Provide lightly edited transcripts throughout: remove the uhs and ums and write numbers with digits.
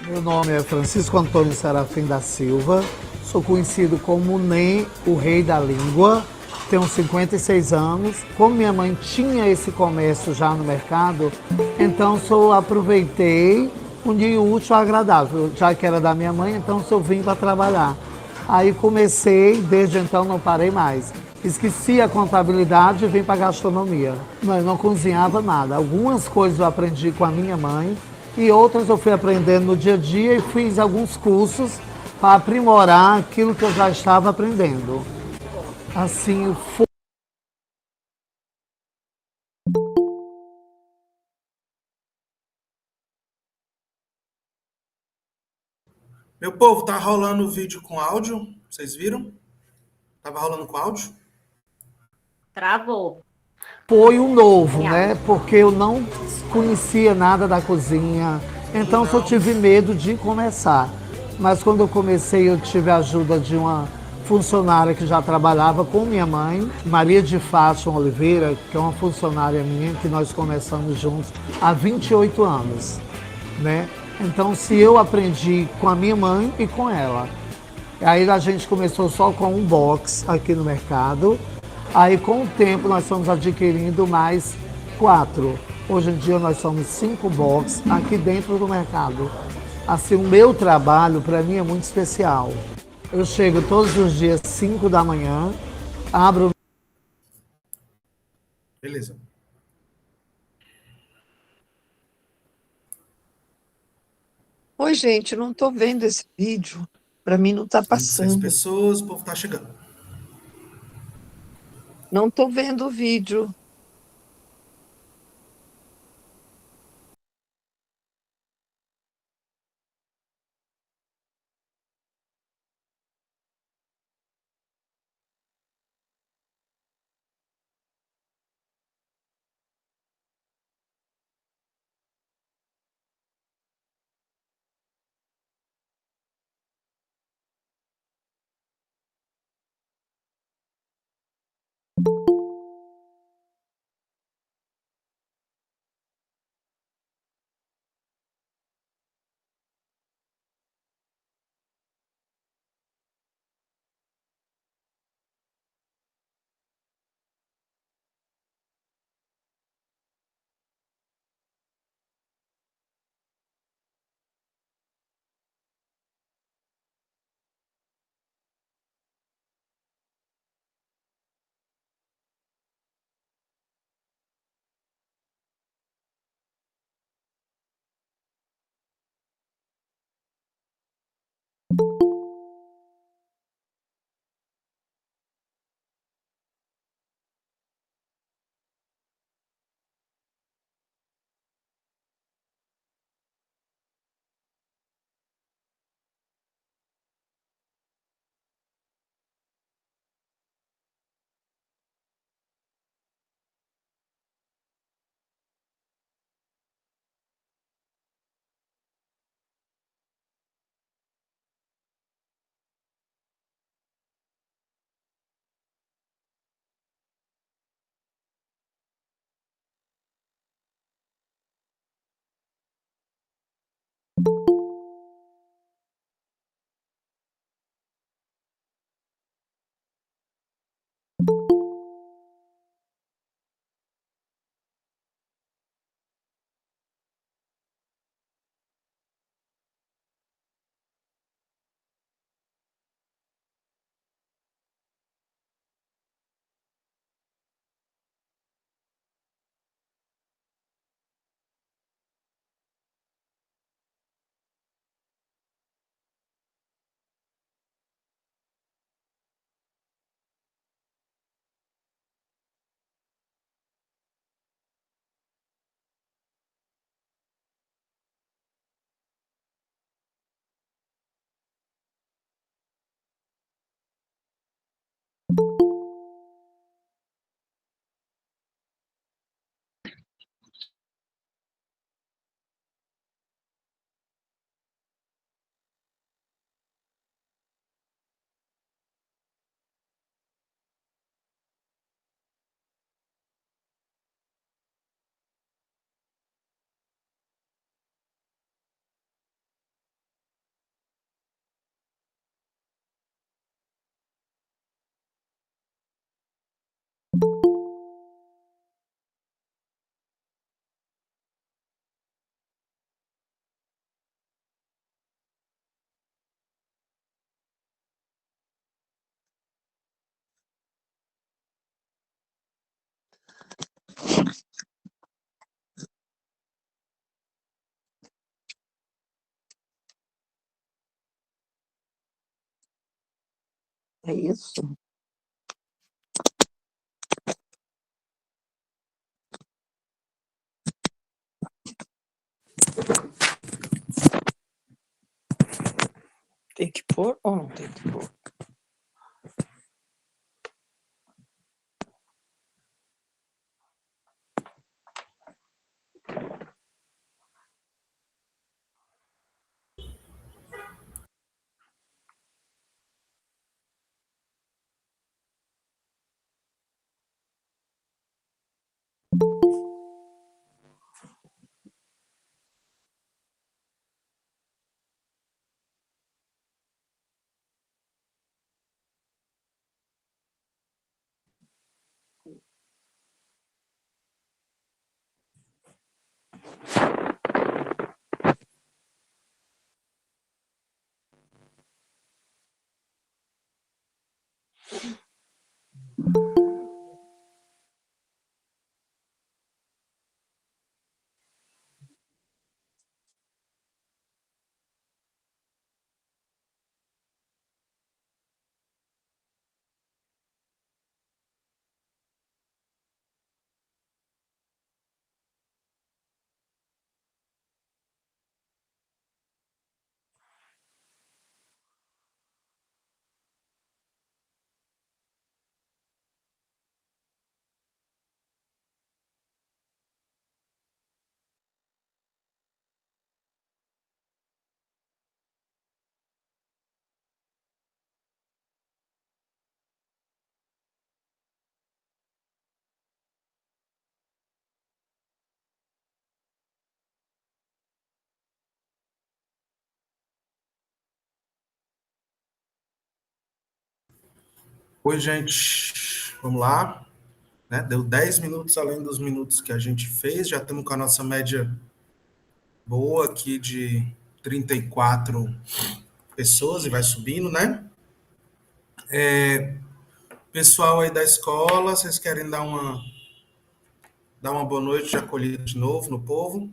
Meu nome é Francisco Antônio Serafim da Silva, sou conhecido como NEM, o rei da língua, tenho 56 anos. Como minha mãe tinha esse comércio já no mercado, então só aproveitei um dia útil ao agradável, já que era da minha mãe, então só vim para trabalhar. Aí comecei, desde então não parei mais. Esqueci a contabilidade e vim para a gastronomia. Mas não cozinhava nada. Algumas coisas eu aprendi com a minha mãe e outras eu fui aprendendo no dia a dia e fiz alguns cursos para aprimorar aquilo que eu já estava aprendendo. Assim, foi. Meu povo, tá rolando o vídeo com áudio? Vocês viram? Tava rolando com áudio? Travou, Foi um novo, sem né? áudio. Porque eu não conhecia nada da cozinha, então só Não. tive medo de começar. Mas quando eu comecei, eu tive a ajuda de uma funcionária que já trabalhava com minha mãe, Maria de Fátima Oliveira, que é uma funcionária minha, que nós começamos juntos há 28 anos, né? Então, se eu aprendi com a minha mãe e com ela. Aí a gente começou só com um box aqui no mercado. Aí com o tempo nós fomos adquirindo mais quatro. Hoje em dia nós somos cinco boxes aqui dentro do mercado. Assim, o meu trabalho para mim é muito especial. Eu chego todos os dias 5 da manhã, abro. Beleza. Oi, gente, não estou vendo esse vídeo. Para mim não está 26 passando. pessoas, o povo tá chegando. Não estou vendo o vídeo. É isso? Tem que pôr ou não tem que pôr? Oi, gente. Vamos lá. Né? Deu 10 minutos além dos minutos que a gente fez. Já estamos com a nossa média boa aqui de 34 pessoas e vai subindo, né? Pessoal aí da escola, vocês querem dar uma boa noite de acolhida de novo no povo?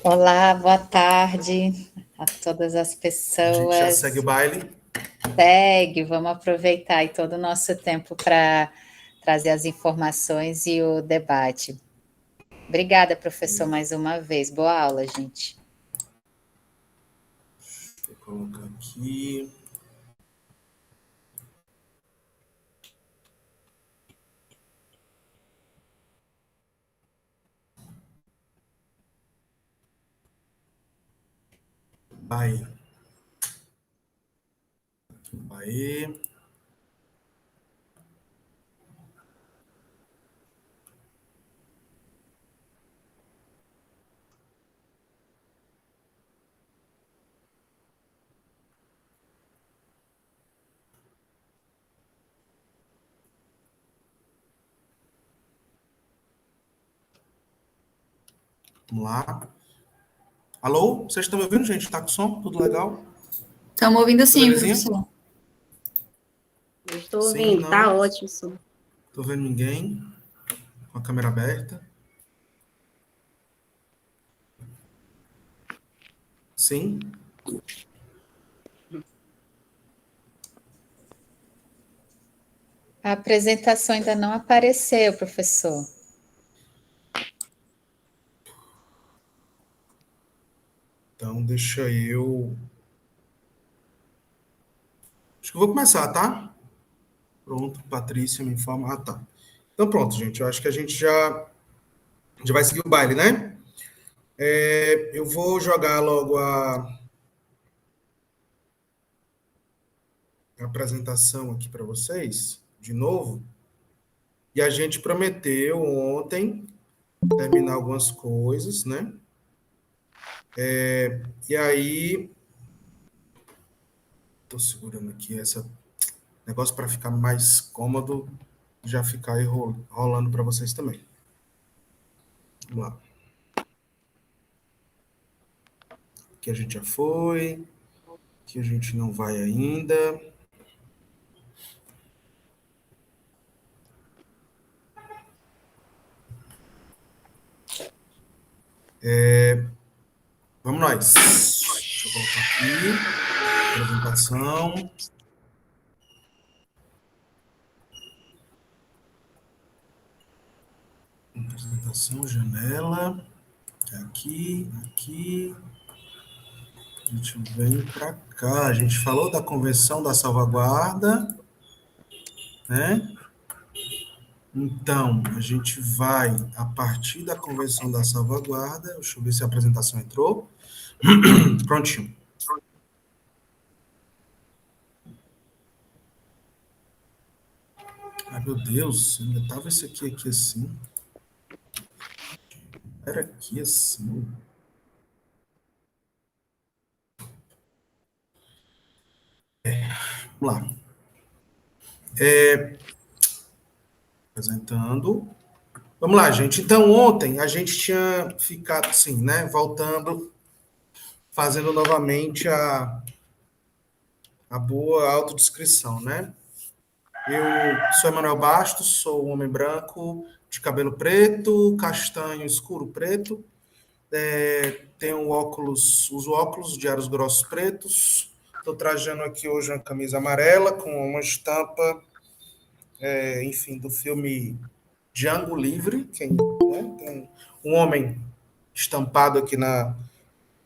Olá, boa tarde a todas as A gente já segue o pessoas. baile. Segue, vamos aproveitar aí todo o nosso tempo para trazer as informações e o debate. Obrigada, professor, mais uma vez. Boa aula, gente. Vou colocar aqui. Aí. Aí. Vamos lá. Alô? Vocês estão me ouvindo, gente? Tá com som? Tudo legal? Estamos ouvindo Tudo sim, belezinha? professor. Eu estou Sim, ouvindo, tá não. ótimo o som. Tô vendo ninguém. Com a câmera aberta. Sim. A apresentação ainda não apareceu, professor. Então, deixa eu. Acho que eu vou começar, tá? Pronto, Patrícia me informa. Ah, tá. Então, pronto, gente. Eu acho que a gente já vai seguir o baile, né? Eu vou jogar logo a apresentação aqui para vocês, de novo. E a gente prometeu ontem terminar algumas coisas, né? E aí, tô segurando aqui esse negócio para ficar mais cômodo, já ficar aí rolando para vocês também. Vamos lá. Aqui a gente já foi, aqui a gente não vai ainda. Vamos nós. Deixa eu colocar aqui. Apresentação. Apresentação, janela. Aqui, aqui. A gente vem para cá. A gente falou da Convenção da Salvaguarda, né? Então, a gente vai, a partir da Convenção da Salvaguarda, deixa eu ver se a apresentação entrou. Prontinho. Ai, meu Deus, ainda estava esse aqui assim. Era aqui assim. Vamos lá. Apresentando. Vamos lá, gente. Então, ontem a gente tinha ficado assim, né? Voltando, fazendo novamente a boa autodescrição, né? Eu sou Emanuel Bastos, sou um homem branco, de cabelo preto, castanho escuro preto, tenho óculos, uso óculos de aros grossos pretos, estou trajando aqui hoje uma camisa amarela com uma estampa, enfim, do filme Django Livre, tem um homem estampado aqui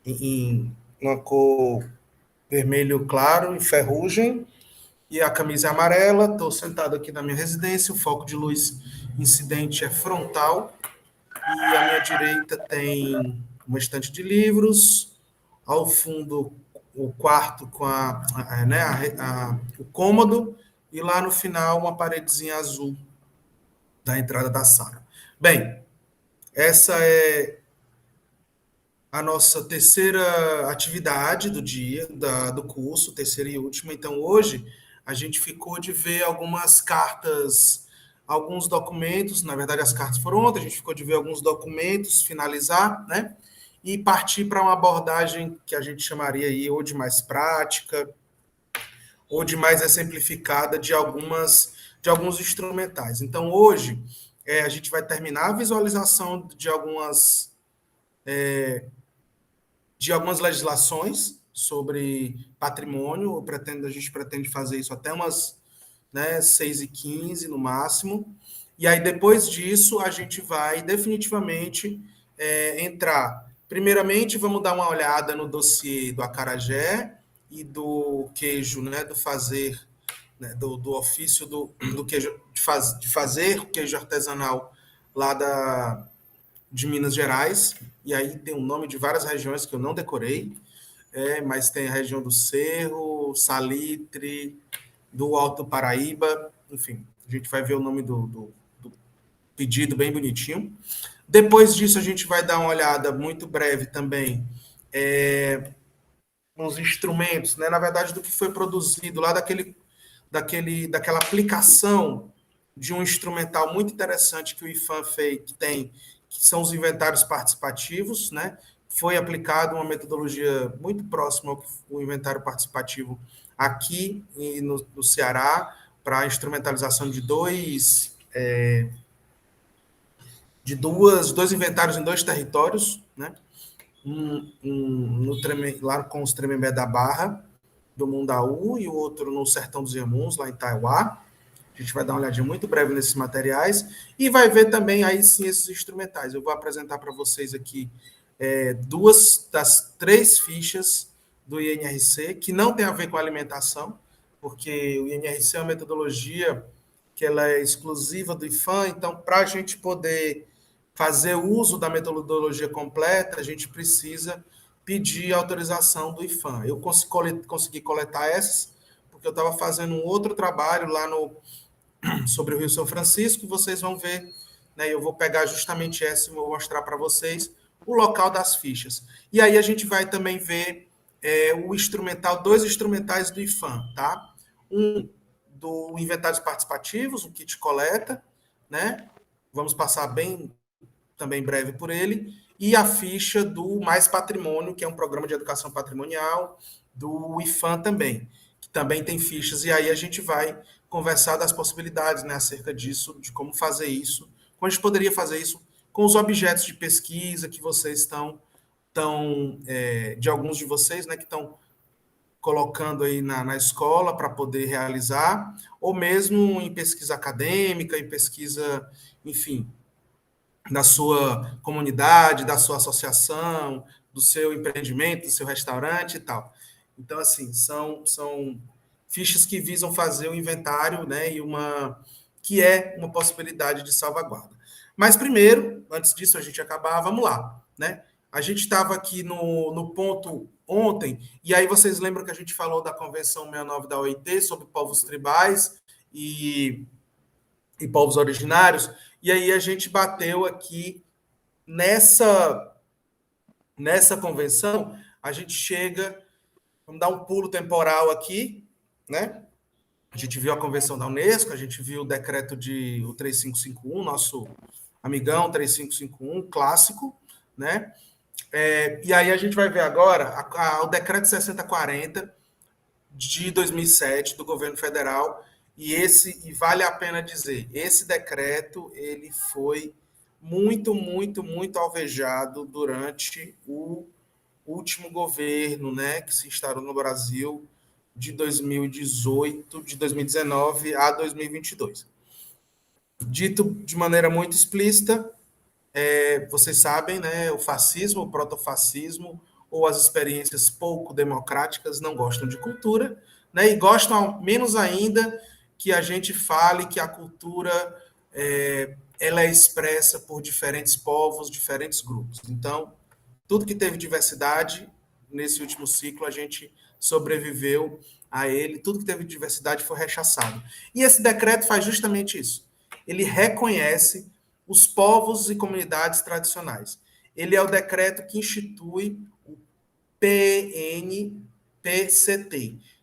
em uma cor vermelho claro, em ferrugem, e a camisa é amarela. Estou sentado aqui na minha residência, o foco de luz incidente é frontal, e à minha direita tem uma estante de livros, ao fundo o quarto com o cômodo, e lá no final uma paredezinha azul da entrada da sala. Bem, essa é a nossa terceira atividade do dia, do curso, terceira e última. Então, hoje, a gente ficou de ver algumas cartas, alguns documentos, na verdade, as cartas foram ontem, a gente ficou de ver alguns documentos, finalizar, né? E partir para uma abordagem que a gente chamaria aí ou de mais prática, ou de mais exemplificada de alguns instrumentais. Então, hoje, a gente vai terminar a visualização de algumas legislações sobre patrimônio. A gente pretende fazer isso até umas 6h15 no máximo. E aí, depois disso, a gente vai definitivamente entrar. Primeiramente, vamos dar uma olhada no dossiê do acarajé e do queijo, né, do fazer, né, do ofício do queijo, de fazer o queijo artesanal lá de Minas Gerais. E aí tem o nome de várias regiões que eu não decorei, mas tem a região do Cerro, Salitre, do Alto Paraíba, enfim, a gente vai ver o nome do pedido bem bonitinho. Depois disso, a gente vai dar uma olhada muito breve também nos instrumentos, né? Na verdade, do que foi produzido lá daquela aplicação de um instrumental muito interessante que o IFAM fez, que são os inventários participativos, né? Foi aplicada uma metodologia muito próxima ao inventário participativo aqui no Ceará, para a instrumentalização de dois inventários em 2 territórios, né? Lá com os Tremembé da Barra, do Mundaú, e o outro no Sertão dos Inhamuns, lá em Taiuá. A gente vai dar uma olhadinha muito breve nesses materiais e vai ver também aí sim esses instrumentais. Eu vou apresentar para vocês aqui 2 das 3 fichas do INRC, que não tem a ver com alimentação, porque o INRC é uma metodologia que ela é exclusiva do IFAM. Então, para a gente poder fazer uso da metodologia completa, a gente precisa pedir autorização do IFAM. Eu consegui coletar essas, porque eu estava fazendo um outro trabalho lá sobre o Rio São Francisco, e vocês vão ver, né? Eu vou pegar justamente essa e vou mostrar para vocês o local das fichas. E aí a gente vai também ver o instrumental, 2 instrumentais do IFAM, tá? Um do Inventários Participativos, o kit coleta, né? Vamos passar também breve por ele, e a ficha do Mais Patrimônio, que é um programa de educação patrimonial do IFAM também, que também tem fichas, e aí a gente vai conversar das possibilidades, né, acerca disso, de como fazer isso, como a gente poderia fazer isso com os objetos de pesquisa que vocês estão de alguns de vocês, né, que estão colocando aí na escola para poder realizar, ou mesmo em pesquisa acadêmica, em pesquisa, enfim, da sua comunidade, da sua associação, do seu empreendimento, do seu restaurante e tal. Então, assim, são fichas que visam fazer o inventário, né, que é uma possibilidade de salvaguarda. Mas primeiro, antes disso a gente acabar, vamos lá, né? A gente estava aqui no ponto ontem, e aí vocês lembram que a gente falou da Convenção 69 da OIT sobre povos tribais e povos originários, e aí a gente bateu aqui nessa convenção, a gente chega, vamos dar um pulo temporal aqui, né? A gente viu a convenção da Unesco, a gente viu o decreto o 3551, nosso amigão 3551, clássico, né? E aí a gente vai ver agora o decreto 6040 de 2007 do governo federal, e vale a pena dizer, esse decreto ele foi muito, muito, muito alvejado durante o último governo, né, que se instaurou no Brasil de 2018, de 2019 a 2022. Dito de maneira muito explícita, vocês sabem, né, o fascismo, o protofascismo ou as experiências pouco democráticas não gostam de cultura, né, e gostam menos ainda que a gente fale que a cultura ela é expressa por diferentes povos, diferentes grupos. Então, tudo que teve diversidade nesse último ciclo, a gente sobreviveu a ele, tudo que teve diversidade foi rechaçado. E esse decreto faz justamente isso. Ele reconhece os povos e comunidades tradicionais. Ele é o decreto que institui o PNPCT,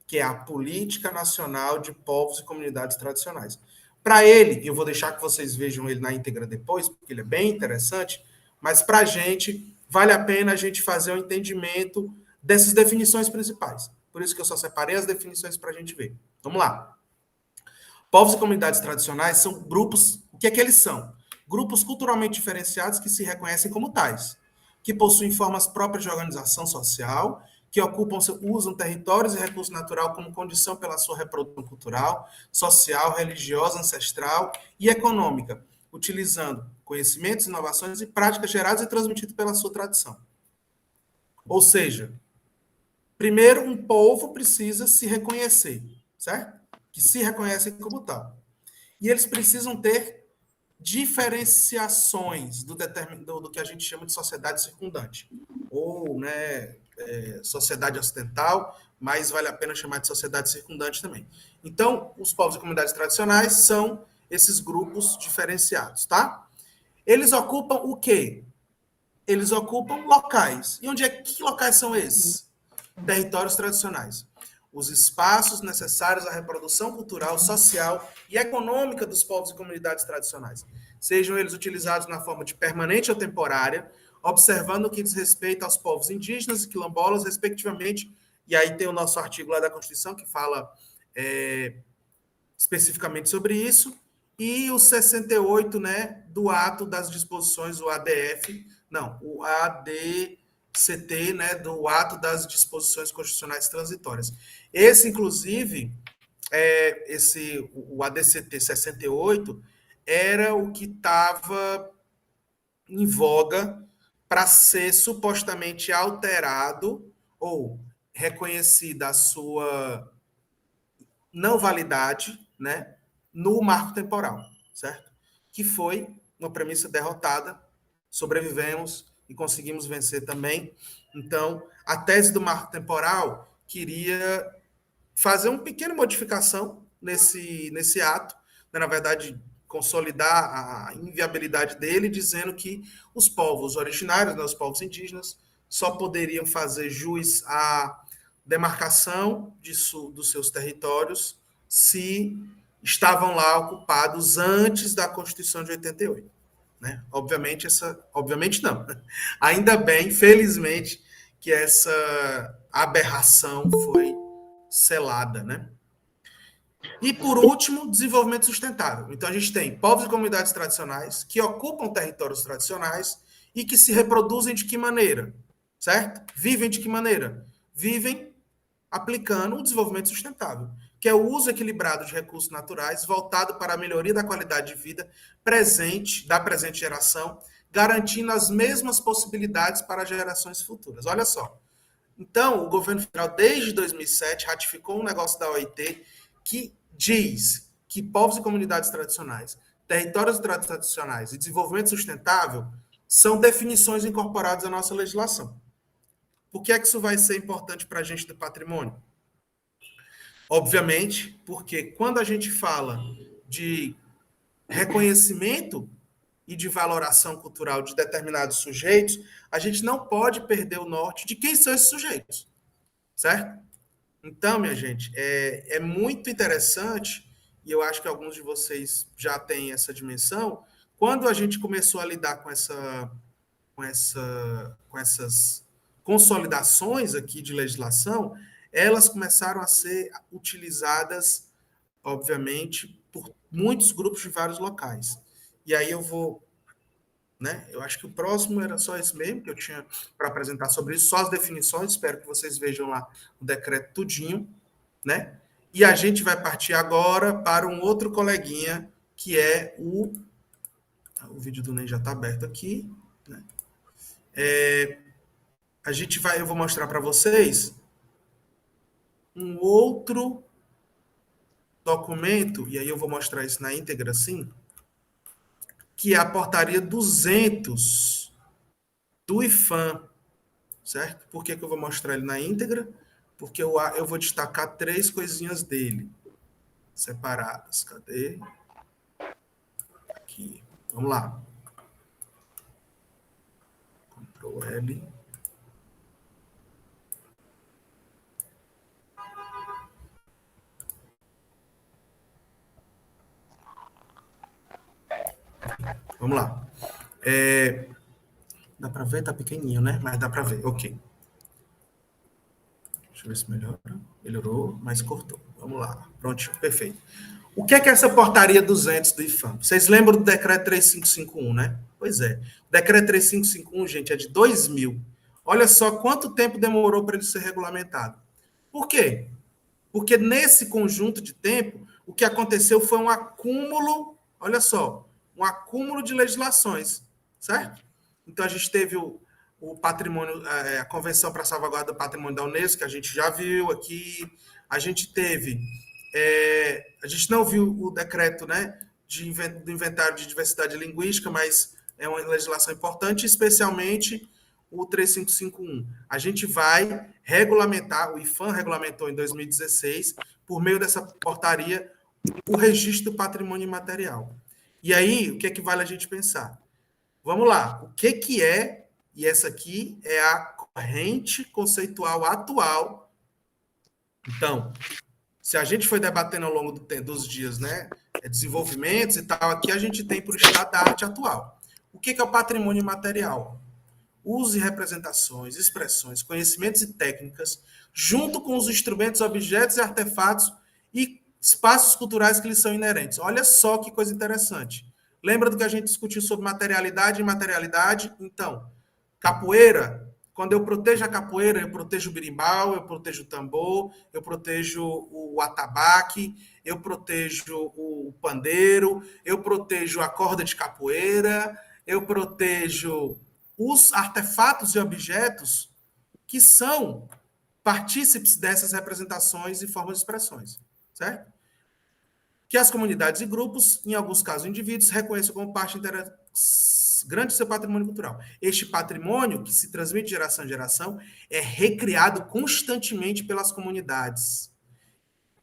que é a Política Nacional de Povos e Comunidades Tradicionais. Para ele, eu vou deixar que vocês vejam ele na íntegra depois, porque ele é bem interessante, mas para a gente, vale a pena a gente fazer o entendimento dessas definições principais. Por isso que eu só separei as definições para a gente ver. Vamos lá. Povos e comunidades tradicionais são grupos, o que é que eles são? Grupos culturalmente diferenciados que se reconhecem como tais, que possuem formas próprias de organização social, que usam territórios e recursos natural como condição pela sua reprodução cultural, social, religiosa, ancestral e econômica, utilizando conhecimentos, inovações e práticas geradas e transmitidas pela sua tradição. Ou seja, primeiro um povo precisa se reconhecer, certo? Que se reconhecem como tal. E eles precisam ter diferenciações do que a gente chama de sociedade circundante, ou, né, sociedade ocidental, mas vale a pena chamar de sociedade circundante também. Então, os povos e comunidades tradicionais são esses grupos diferenciados, tá? Eles ocupam o quê? Eles ocupam locais. E que locais são esses? Territórios tradicionais. Os espaços necessários à reprodução cultural, social e econômica dos povos e comunidades tradicionais. Sejam eles utilizados na forma de permanente ou temporária, observando o que diz respeito aos povos indígenas e quilombolas, respectivamente. E aí tem o nosso artigo lá da Constituição que fala especificamente sobre isso. E o 68, né, do ato das disposições, o ADCT, né, do ato das disposições constitucionais transitórias. Esse, inclusive, o ADCT 68 era o que estava em voga para ser supostamente alterado ou reconhecida a sua não validade, né, no marco temporal, certo? Que foi uma premissa derrotada, sobrevivemos e conseguimos vencer também. Então, a tese do marco temporal queria fazer uma pequena modificação nesse ato, né, na verdade, consolidar a inviabilidade dele, dizendo que os povos originários, né, os povos indígenas, só poderiam fazer jus à demarcação dos seus territórios se estavam lá ocupados antes da Constituição de 88. Né? Obviamente não. Ainda bem, felizmente, que essa aberração foi selada, né? E, por último, desenvolvimento sustentável. Então, a gente tem povos e comunidades tradicionais que ocupam territórios tradicionais e que se reproduzem de que maneira? certo? Vivem de que maneira? Vivem aplicando o desenvolvimento sustentável, que é o uso equilibrado de recursos naturais voltado para a melhoria da qualidade de vida da presente geração, garantindo as mesmas possibilidades para gerações futuras. Olha só. Então, o governo federal, desde 2007, ratificou um negócio da OIT que diz que povos e comunidades tradicionais, territórios tradicionais e desenvolvimento sustentável são definições incorporadas à nossa legislação. Por que é que isso vai ser importante para a gente do patrimônio? Obviamente, porque quando a gente fala de reconhecimento e de valoração cultural de determinados sujeitos, a gente não pode perder o norte de quem são esses sujeitos, certo? Então, minha gente, é muito interessante, e eu acho que alguns de vocês já têm essa dimensão, quando a gente começou a lidar com essas consolidações aqui de legislação, elas começaram a ser utilizadas, obviamente, por muitos grupos de vários locais. E aí eu vou, né? Eu acho que o próximo era só esse mesmo que eu tinha para apresentar sobre isso, só as definições, espero que vocês vejam lá o decreto tudinho, né? E a gente vai partir agora para um outro coleguinha, que é o vídeo do NEM já está aberto aqui, né? Eu vou mostrar para vocês um outro documento, e aí eu vou mostrar isso na íntegra, sim, que é a portaria 200 do IPHAN, certo? Por que eu vou mostrar ele na íntegra? Porque eu vou destacar 3 coisinhas dele, separadas. Cadê? Aqui. Vamos lá. Ctrl L. Vamos lá. Dá para ver? Tá pequenininho, né? Mas dá para ver. Ok. Deixa eu ver se melhora. Melhorou, mas cortou. Vamos lá. Pronto, perfeito. O que é essa portaria 200 do IPHAN? Vocês lembram do decreto 3551, né? Pois é. O decreto 3551, gente, é de 2000. Olha só quanto tempo demorou para ele ser regulamentado. Por quê? Porque nesse conjunto de tempo, o que aconteceu foi um acúmulo, olha só, um acúmulo de legislações, certo? Então, a gente teve o patrimônio, a Convenção para a Salvaguarda do Patrimônio da Unesco, que a gente já viu aqui. A gente teve, a gente não viu o decreto, né, do inventário de diversidade linguística, mas é uma legislação importante, especialmente o 3551. A gente vai regulamentar, o IPHAN regulamentou em 2016, por meio dessa portaria, o registro do patrimônio imaterial. E aí, o que é que vale a gente pensar? Vamos lá, o que é, e essa aqui é a corrente conceitual atual. Então, se a gente foi debatendo ao longo dos dias, né, desenvolvimentos e tal, aqui a gente tem por estado da arte atual. O que é o patrimônio imaterial? Uso e representações, expressões, conhecimentos e técnicas, junto com os instrumentos, objetos e artefatos e espaços culturais que lhes são inerentes. Olha só que coisa interessante. Lembra do que a gente discutiu sobre materialidade e imaterialidade? Então, capoeira, quando eu protejo a capoeira, eu protejo o berimbau, eu protejo o tambor, eu protejo o atabaque, eu protejo o pandeiro, eu protejo a corda de capoeira, eu protejo os artefatos e objetos que são partícipes dessas representações e formas de expressões, certo? Que as comunidades e grupos, em alguns casos indivíduos, reconheçam como parte grande do seu patrimônio cultural. Este patrimônio, que se transmite de geração em geração, é recriado constantemente pelas comunidades,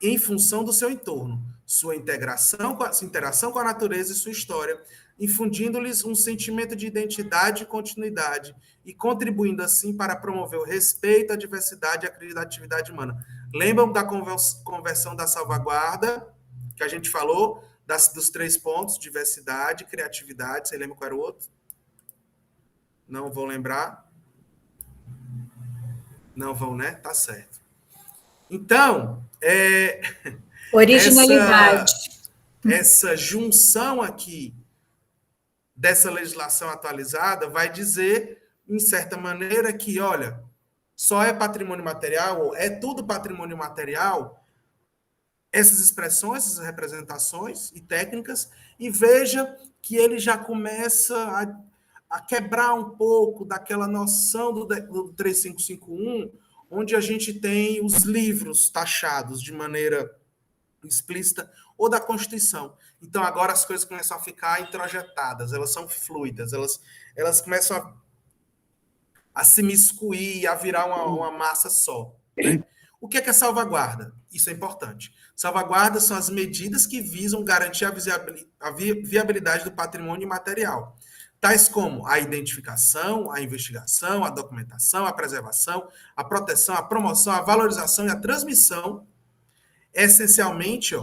em função do seu entorno, sua interação com a natureza e sua história, infundindo-lhes um sentimento de identidade e continuidade, e contribuindo, assim, para promover o respeito à diversidade e à criatividade humana. Lembram da Convenção da Salvaguarda, que a gente falou, dos 3 pontos, diversidade, criatividade, você lembra qual era o outro? Não vão lembrar? Não vão, né? Tá certo. Então, originalidade. Essa junção aqui dessa legislação atualizada vai dizer em certa maneira, que, olha, só é patrimônio material, ou é tudo patrimônio material, essas expressões, essas representações e técnicas, e veja que ele já começa a quebrar um pouco daquela noção do 3551, onde a gente tem os livros taxados de maneira explícita, ou da Constituição. Então, agora as coisas começam a ficar introjetadas, elas são fluidas, elas começam a se miscuir, a virar uma massa só. Né? O que é salvaguarda? Isso é importante. Salvaguardas são as medidas que visam garantir a viabilidade do patrimônio imaterial, tais como a identificação, a investigação, a documentação, a preservação, a proteção, a promoção, a valorização e a transmissão, essencialmente,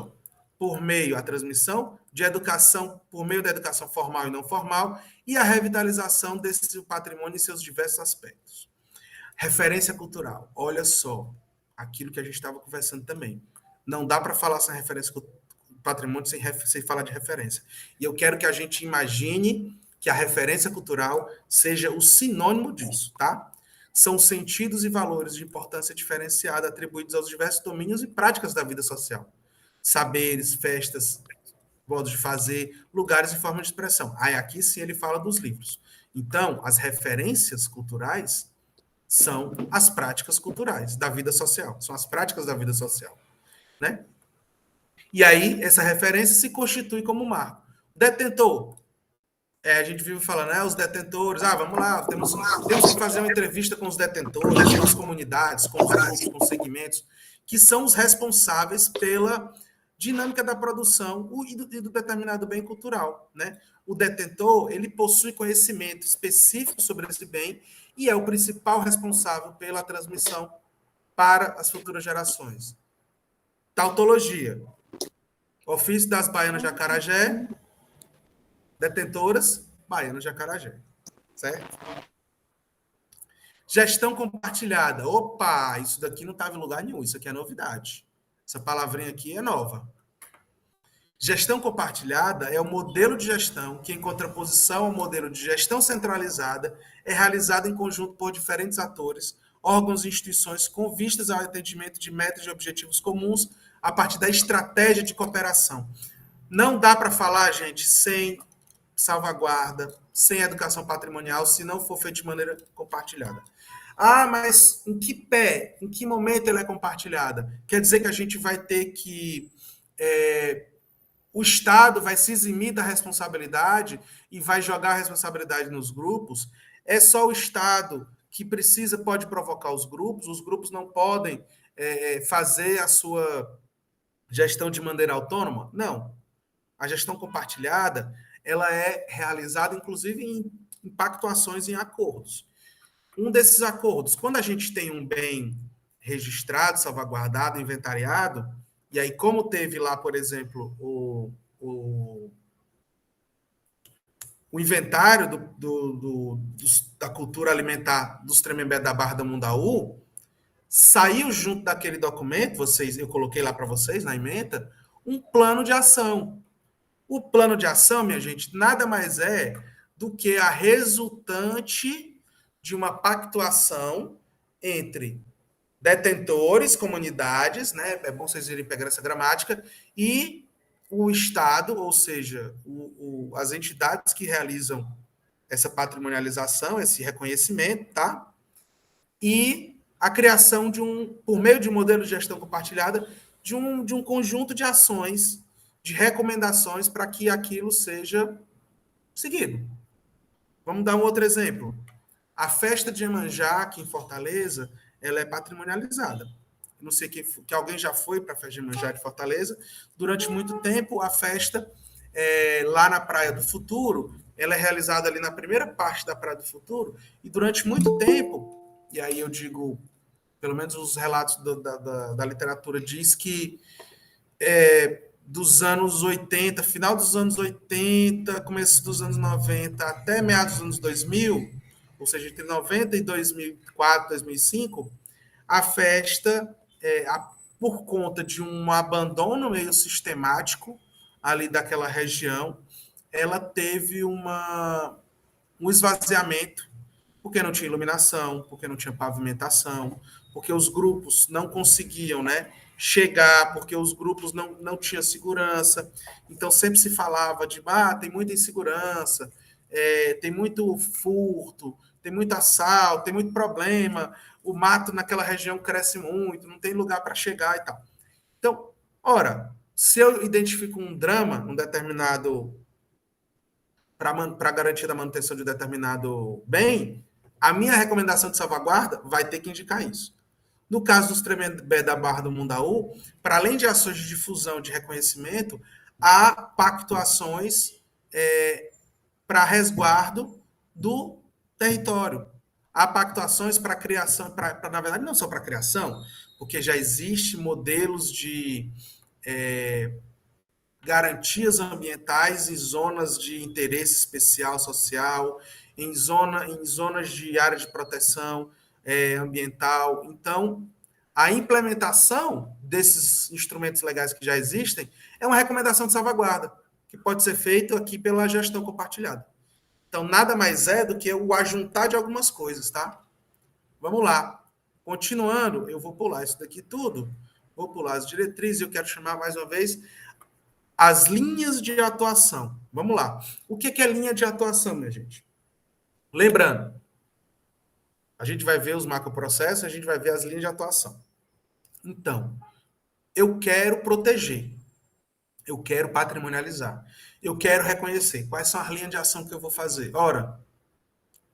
por meio da transmissão de educação, por meio da educação formal e não formal, e a revitalização desse patrimônio em seus diversos aspectos. Referência cultural. Olha só, aquilo que a gente estava conversando também. Não dá para falar sem referência patrimônio sem falar de referência. E eu quero que a gente imagine que a referência cultural seja o sinônimo disso, tá? São sentidos e valores de importância diferenciada atribuídos aos diversos domínios e práticas da vida social. Saberes, festas, modos de fazer, lugares e formas de expressão. Aí aqui sim ele fala dos livros. Então, as referências culturais são as práticas culturais da vida social, são as práticas da vida social, né? E aí essa referência se constitui como marco. Detentor. A gente vive falando, né, os detentores, vamos lá, temos que fazer uma entrevista com os detentores, com as comunidades, com os grupos, com os segmentos, que são os responsáveis pela dinâmica da produção e do determinado bem cultural, né? O detentor, ele possui conhecimento específico sobre esse bem e é o principal responsável pela transmissão para as futuras gerações. Tautologia. Ofício das Baianas de Acarajé, detentoras, Baianas de Acarajé. Certo? Gestão compartilhada. Opa, isso daqui não estava em lugar nenhum, isso aqui é novidade. Essa palavrinha aqui é nova. Gestão compartilhada é o modelo de gestão que, em contraposição ao modelo de gestão centralizada, é realizado em conjunto por diferentes atores, órgãos e instituições com vistas ao atendimento de metas e objetivos comuns a partir da estratégia de cooperação. Não dá para falar, gente, sem salvaguarda, sem educação patrimonial, se não for feito de maneira compartilhada. Mas em que pé, em que momento ela é compartilhada? Quer dizer que a gente vai ter que... o Estado vai se eximir da responsabilidade e vai jogar a responsabilidade nos grupos? É só o Estado que pode provocar os grupos não podem fazer a sua gestão de maneira autônoma? Não. A gestão compartilhada, ela é realizada, inclusive, em pactuações, em acordos. Um desses acordos, quando a gente tem um bem registrado, salvaguardado, inventariado, e aí, como teve lá, por exemplo, o inventário da cultura alimentar dos Tremembé da Barra da Mundaú, saiu junto daquele documento, eu coloquei lá para vocês, na ementa, um plano de ação. O plano de ação, minha gente, nada mais é do que a resultante de uma pactuação entre detentores, comunidades, né? É bom vocês irem pegar essa gramática, e o Estado, ou seja, as entidades que realizam essa patrimonialização, esse reconhecimento, tá? E a criação por meio de um modelo de gestão compartilhada, de um conjunto de ações, de recomendações para que aquilo seja seguido. Vamos dar um outro exemplo. A festa de Iemanjá, aqui em Fortaleza, ela é patrimonializada. Não sei que alguém já foi para a festa de Iemanjá de Fortaleza. Durante muito tempo, a festa, lá na Praia do Futuro, ela é realizada ali na primeira parte da Praia do Futuro, e durante muito tempo, e aí eu digo, pelo menos os relatos da literatura diz que dos anos 80, final dos anos 80, começo dos anos 90, até meados dos anos 2000, ou seja, entre 90 e 2004, 2005, a festa, por conta de um abandono meio sistemático ali daquela região, ela teve um esvaziamento porque não tinha iluminação, porque não tinha pavimentação, porque os grupos não conseguiam, né, chegar, porque os grupos não tinham segurança. Então, sempre se falava de, tem muita insegurança, tem muito furto, tem muito assalto, tem muito problema, o mato naquela região cresce muito, não tem lugar para chegar e tal. Então, ora, se eu identifico um drama, um determinado para garantir a manutenção de determinado bem, a minha recomendação de salvaguarda vai ter que indicar isso. No caso dos Tremembé da Barra do Mundaú, para além de ações de difusão de reconhecimento, há pactuações para resguardo do território. Há pactuações para criação, na verdade, não só para criação, porque já existe modelos de garantias ambientais em zonas de interesse especial social, em zonas de área de proteção ambiental. Então, a implementação desses instrumentos legais que já existem é uma recomendação de salvaguarda, que pode ser feito aqui pela gestão compartilhada. Então, nada mais é do que o ajuntar de algumas coisas, tá? Vamos lá. Continuando, eu vou pular isso daqui tudo, vou pular as diretrizes, eu quero chamar mais uma vez as linhas de atuação. Vamos lá. O que é linha de atuação, minha gente? Lembrando, a gente vai ver os macroprocessos, a gente vai ver as linhas de atuação. Então, eu quero proteger, eu quero patrimonializar, eu quero reconhecer quais são as linhas de ação que eu vou fazer. Ora,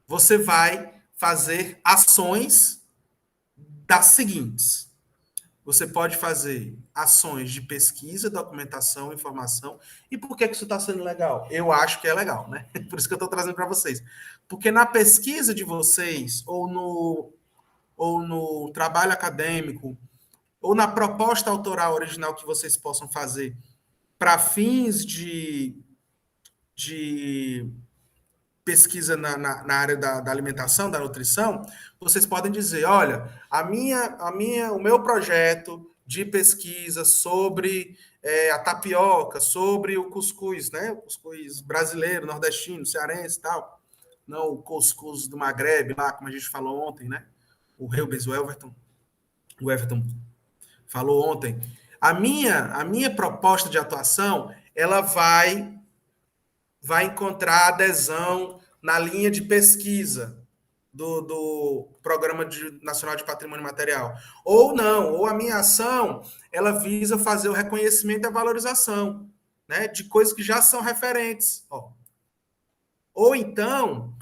você vai fazer ações das seguintes. Você pode fazer ações de pesquisa, documentação, informação. E por que isso está sendo legal? Eu acho que é legal, né? Por isso que eu estou trazendo para vocês. Porque na pesquisa de vocês, ou no trabalho acadêmico, ou na proposta autoral original que vocês possam fazer para fins de pesquisa na área da alimentação, da nutrição, vocês podem dizer, olha, o meu projeto de pesquisa sobre a tapioca, sobre o cuscuz, né? O cuscuz brasileiro, nordestino, cearense e tal. Não o cuscuz do Maghreb, lá, como a gente falou ontem, né? O Everton falou ontem. A minha proposta de atuação, ela vai encontrar adesão na linha de pesquisa do Programa Nacional de Patrimônio Material. Ou não, ou a minha ação, ela visa fazer o reconhecimento e a valorização, né, de coisas que já são referentes. Ou então,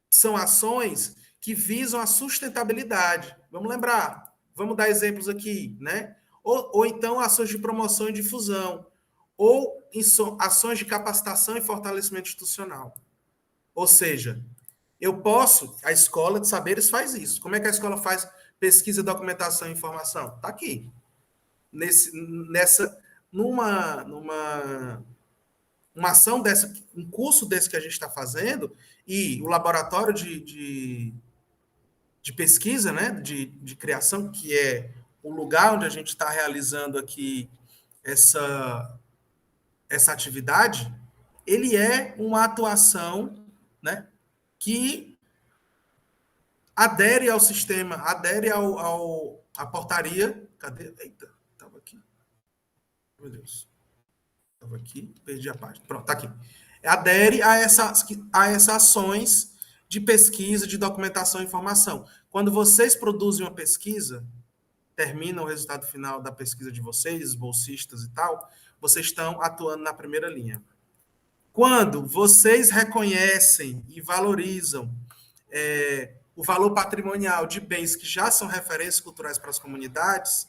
são ações que visam a sustentabilidade. Vamos lembrar, vamos dar exemplos aqui, né? Ou então ações de promoção e difusão, ou ações de capacitação e fortalecimento institucional. Ou seja, a escola de saberes faz isso. Como é que a escola faz pesquisa, documentação e informação? Está aqui. Numa ação dessa, um curso desse que a gente está fazendo, e o laboratório de pesquisa, né, de criação, que é o lugar onde a gente está realizando aqui essa atividade, ele é uma atuação, né, que adere ao sistema, adere à portaria. Cadê? Eita, estava aqui. Meu Deus. Estava aqui, perdi a página. Pronto, está aqui. Adere a essas ações de pesquisa, de documentação e informação. Quando vocês produzem uma pesquisa, terminam o resultado final da pesquisa de vocês, bolsistas e tal, vocês estão atuando na primeira linha. Quando vocês reconhecem e valorizam o valor patrimonial de bens que já são referências culturais para as comunidades,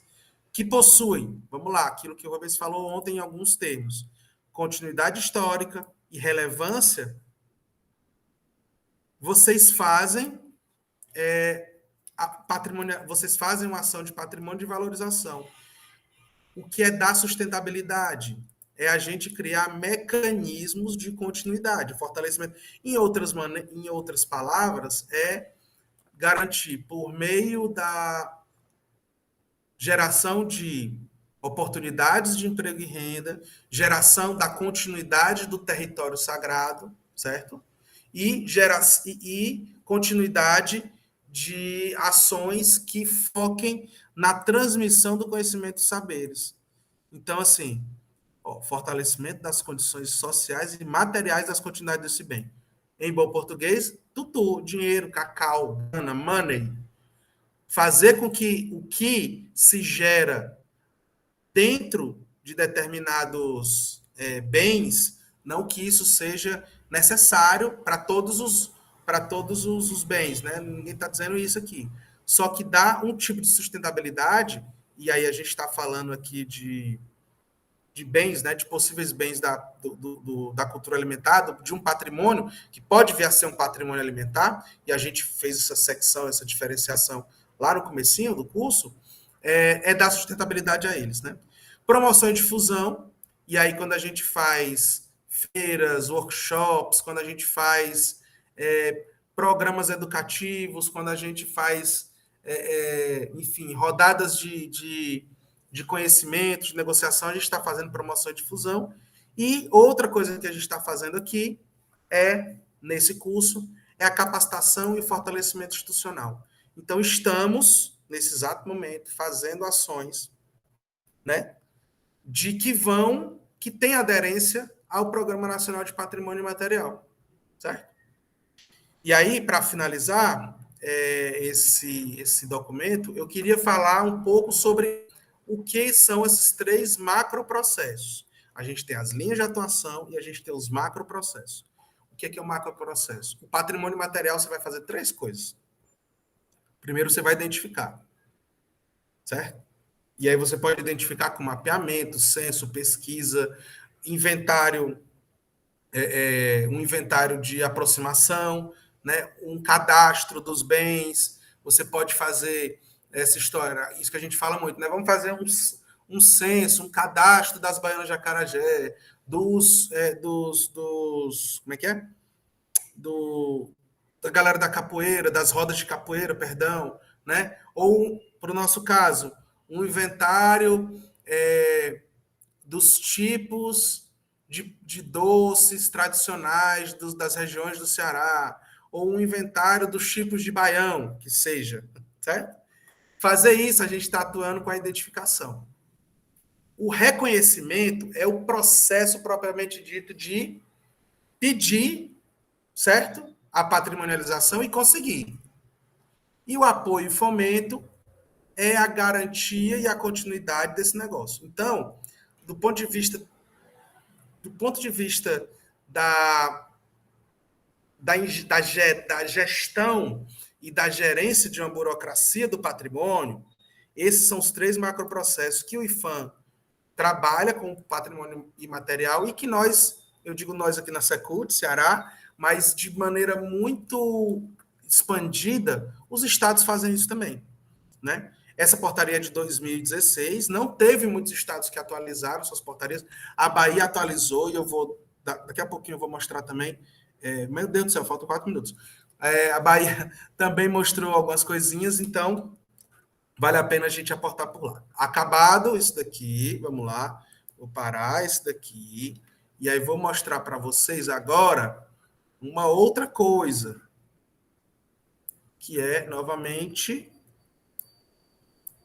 que possuem, vamos lá, aquilo que o Rubens falou ontem em alguns termos, continuidade histórica e relevância, vocês fazem vocês fazem uma ação de patrimônio de valorização. O que é dar sustentabilidade? É a gente criar mecanismos de continuidade, fortalecimento. Em outras palavras, é garantir, por meio da geração de oportunidades de emprego e renda, geração da continuidade do território sagrado, certo? e continuidade de ações que foquem na transmissão do conhecimento e saberes. Então, assim, fortalecimento das condições sociais e materiais das continuidades desse bem. Em bom português, tutu, dinheiro, cacau, grana, money. Fazer com que o que se gera dentro de determinados bens, não que isso seja necessário para todos os bens, né? Ninguém está dizendo isso aqui. Só que dá um tipo de sustentabilidade, e aí a gente está falando aqui de bens, né, de possíveis bens da cultura alimentar, de um patrimônio, que pode vir a ser um patrimônio alimentar, e a gente fez essa secção, essa diferenciação lá no comecinho do curso, dar sustentabilidade a eles, né? Promoção e difusão, e aí quando a gente faz feiras, workshops, quando a gente faz programas educativos, quando a gente faz, enfim, rodadas de conhecimento, de negociação, a gente está fazendo promoção e difusão. E outra coisa que a gente está fazendo aqui nesse curso, é a capacitação e fortalecimento institucional. Então, estamos, nesse exato momento, fazendo ações, né, que tem aderência ao Programa Nacional de Patrimônio Imaterial, certo? E aí, para finalizar esse documento, eu queria falar um pouco sobre o que são esses 3 macroprocessos. A gente tem as linhas de atuação e a gente tem os macroprocessos. O que é o macroprocesso? O patrimônio material, você vai fazer 3 coisas. Primeiro, você vai identificar, certo? E aí você pode identificar com mapeamento, censo, pesquisa, inventário, um inventário de aproximação, né? Um cadastro dos bens. Você pode fazer essa história, isso que a gente fala muito, né? Vamos fazer um censo, um cadastro das baianas de acarajé, como é que é? Da galera da capoeira, das rodas de capoeira, perdão, né? Ou, para o nosso caso, um inventário dos tipos de doces tradicionais das regiões do Ceará, ou um inventário dos tipos de baião, que seja, certo? Fazer isso, a gente está atuando com a identificação. O reconhecimento é o processo propriamente dito de pedir, certo? A patrimonialização e conseguir. E o apoio e fomento é a garantia e a continuidade desse negócio. Então, do ponto de vista da gestão e da gerência de uma burocracia do patrimônio, esses são os 3 macroprocessos que o IPHAN trabalha com o patrimônio imaterial e que eu digo nós aqui na Secult, Ceará, mas de maneira muito expandida, os estados fazem isso também, né? Essa portaria é de 2016, não teve muitos estados que atualizaram suas portarias. A Bahia atualizou, e daqui a pouquinho eu vou mostrar também. Meu Deus do céu, faltam 4 minutos. A Bahia também mostrou algumas coisinhas, então vale a pena a gente aportar por lá. Acabado isso daqui, vamos lá, vou parar esse daqui, e aí vou mostrar para vocês agora uma outra coisa, que é, novamente,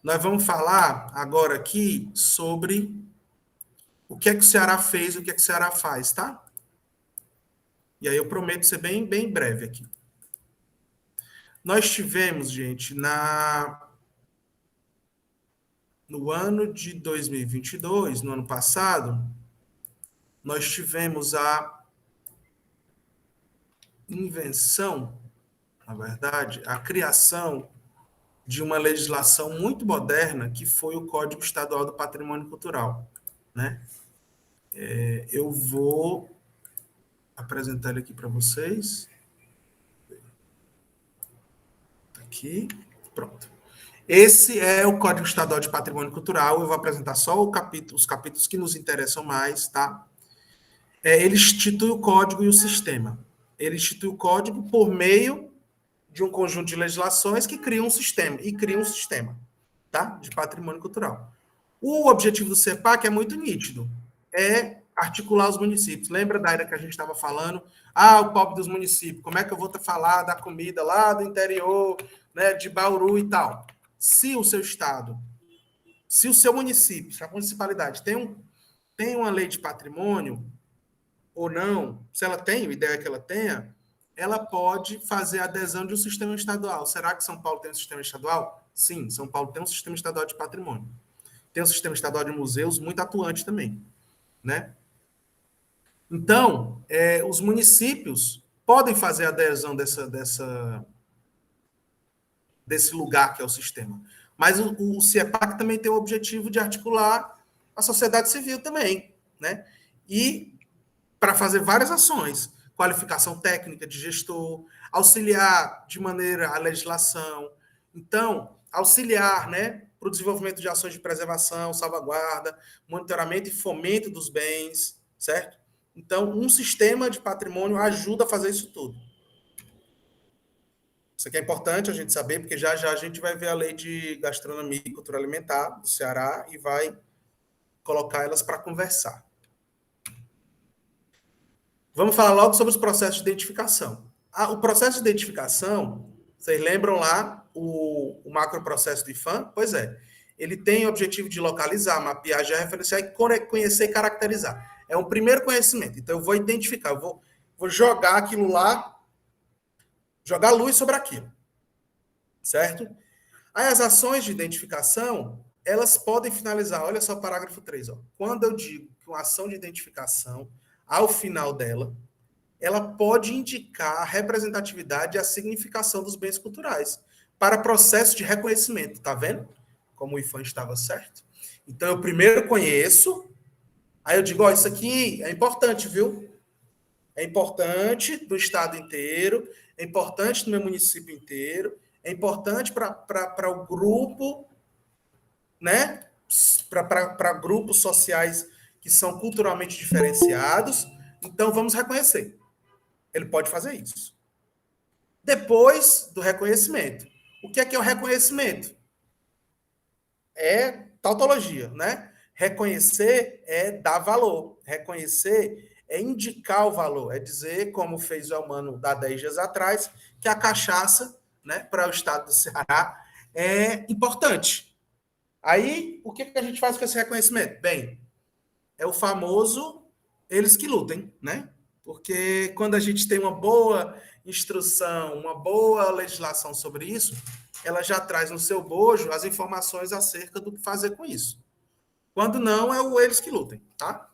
nós vamos falar agora aqui sobre o que é que o Ceará fez e o que é que o Ceará faz, tá? E aí eu prometo ser bem, bem breve aqui. Nós tivemos, gente, no ano de 2022, no ano passado, nós tivemos a invenção, na verdade, a criação de uma legislação muito moderna, que foi o Código Estadual do Patrimônio Cultural, né? Eu vou apresentar ele aqui para vocês. Aqui, pronto. Esse é o Código Estadual de Patrimônio Cultural. Eu vou apresentar só os capítulos que nos interessam mais, tá? Ele institui o código e o sistema. Ele institui o código por meio de um conjunto de legislações que criam um sistema, tá? De patrimônio cultural. O objetivo do CEPAC é muito nítido. É articular os municípios. Lembra, Daira, que a gente estava falando? Ah, o pobre dos municípios, como é que eu vou falar da comida lá do interior, né, de Bauru e tal? Se o seu estado, se o seu município, se a municipalidade tem uma lei de patrimônio ou não, se ela tem, a ideia é que ela tenha, ela pode fazer adesão de um sistema estadual. Será que São Paulo tem um sistema estadual? Sim, São Paulo tem um sistema estadual de patrimônio. Tem um sistema estadual de museus muito atuante também, né? Então, os municípios podem fazer adesão desse lugar que é o sistema. Mas o CIEPAC também tem o objetivo de articular a sociedade civil também, né? E para fazer várias ações, qualificação técnica de gestor, auxiliar de maneira a legislação, então, auxiliar, né, para o desenvolvimento de ações de preservação, salvaguarda, monitoramento e fomento dos bens, certo? Então, um sistema de patrimônio ajuda a fazer isso tudo. Isso aqui é importante a gente saber, porque já já a gente vai ver a lei de gastronomia e cultura alimentar do Ceará e vai colocar elas para conversar. Vamos falar logo sobre os processos de identificação. O processo de identificação, vocês lembram lá o macroprocesso do IFAM? Pois é. Ele tem o objetivo de localizar, mapear, georreferenciar e conhecer e caracterizar. É um primeiro conhecimento. Então, eu vou identificar, eu vou jogar aquilo lá, jogar luz sobre aquilo. Certo? Aí, as ações de identificação, elas podem finalizar. Olha só o parágrafo 3. Ó. Quando eu digo que uma ação de identificação, ao final dela, ela pode indicar a representatividade e a significação dos bens culturais para processo de reconhecimento. Tá vendo? Como o IFAM estava certo. Então, eu primeiro conheço, aí eu digo, ó, isso aqui é importante, viu? É importante do estado inteiro, é importante no meu município inteiro, é importante para o grupo, né? Para grupos sociais que são culturalmente diferenciados. Então, vamos reconhecer. Ele pode fazer isso. Depois do reconhecimento. O que é o reconhecimento? É tautologia, né? Reconhecer é dar valor. Reconhecer é indicar o valor. É dizer, como fez o Elmano há 10 dias atrás, que a cachaça, né, para o estado do Ceará é importante. Aí, o que a gente faz com esse reconhecimento? Bem, é o famoso eles que lutem, né? Porque quando a gente tem uma boa instrução, uma boa legislação sobre isso, ela já traz no seu bojo as informações acerca do que fazer com isso. Quando não, é o eles que lutem, tá?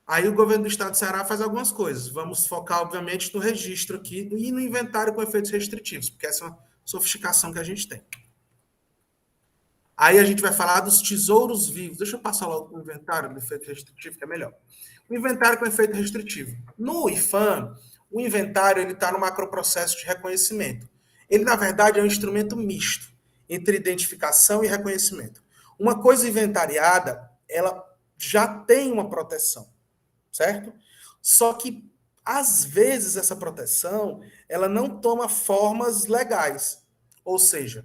Aí o governo do estado do Ceará faz algumas coisas. Vamos focar, obviamente, no registro aqui e no inventário com efeitos restritivos, porque essa é uma sofisticação que a gente tem. Aí a gente vai falar dos tesouros vivos. Deixa eu passar logo o inventário do efeito restritivo, que é melhor. O inventário com efeito restritivo. No IFAM, o inventário está no macroprocesso de reconhecimento. Ele, na verdade, é um instrumento misto entre identificação e reconhecimento. Uma coisa inventariada, ela já tem uma proteção, certo? Só que, às vezes, essa proteção ela não toma formas legais. Ou seja,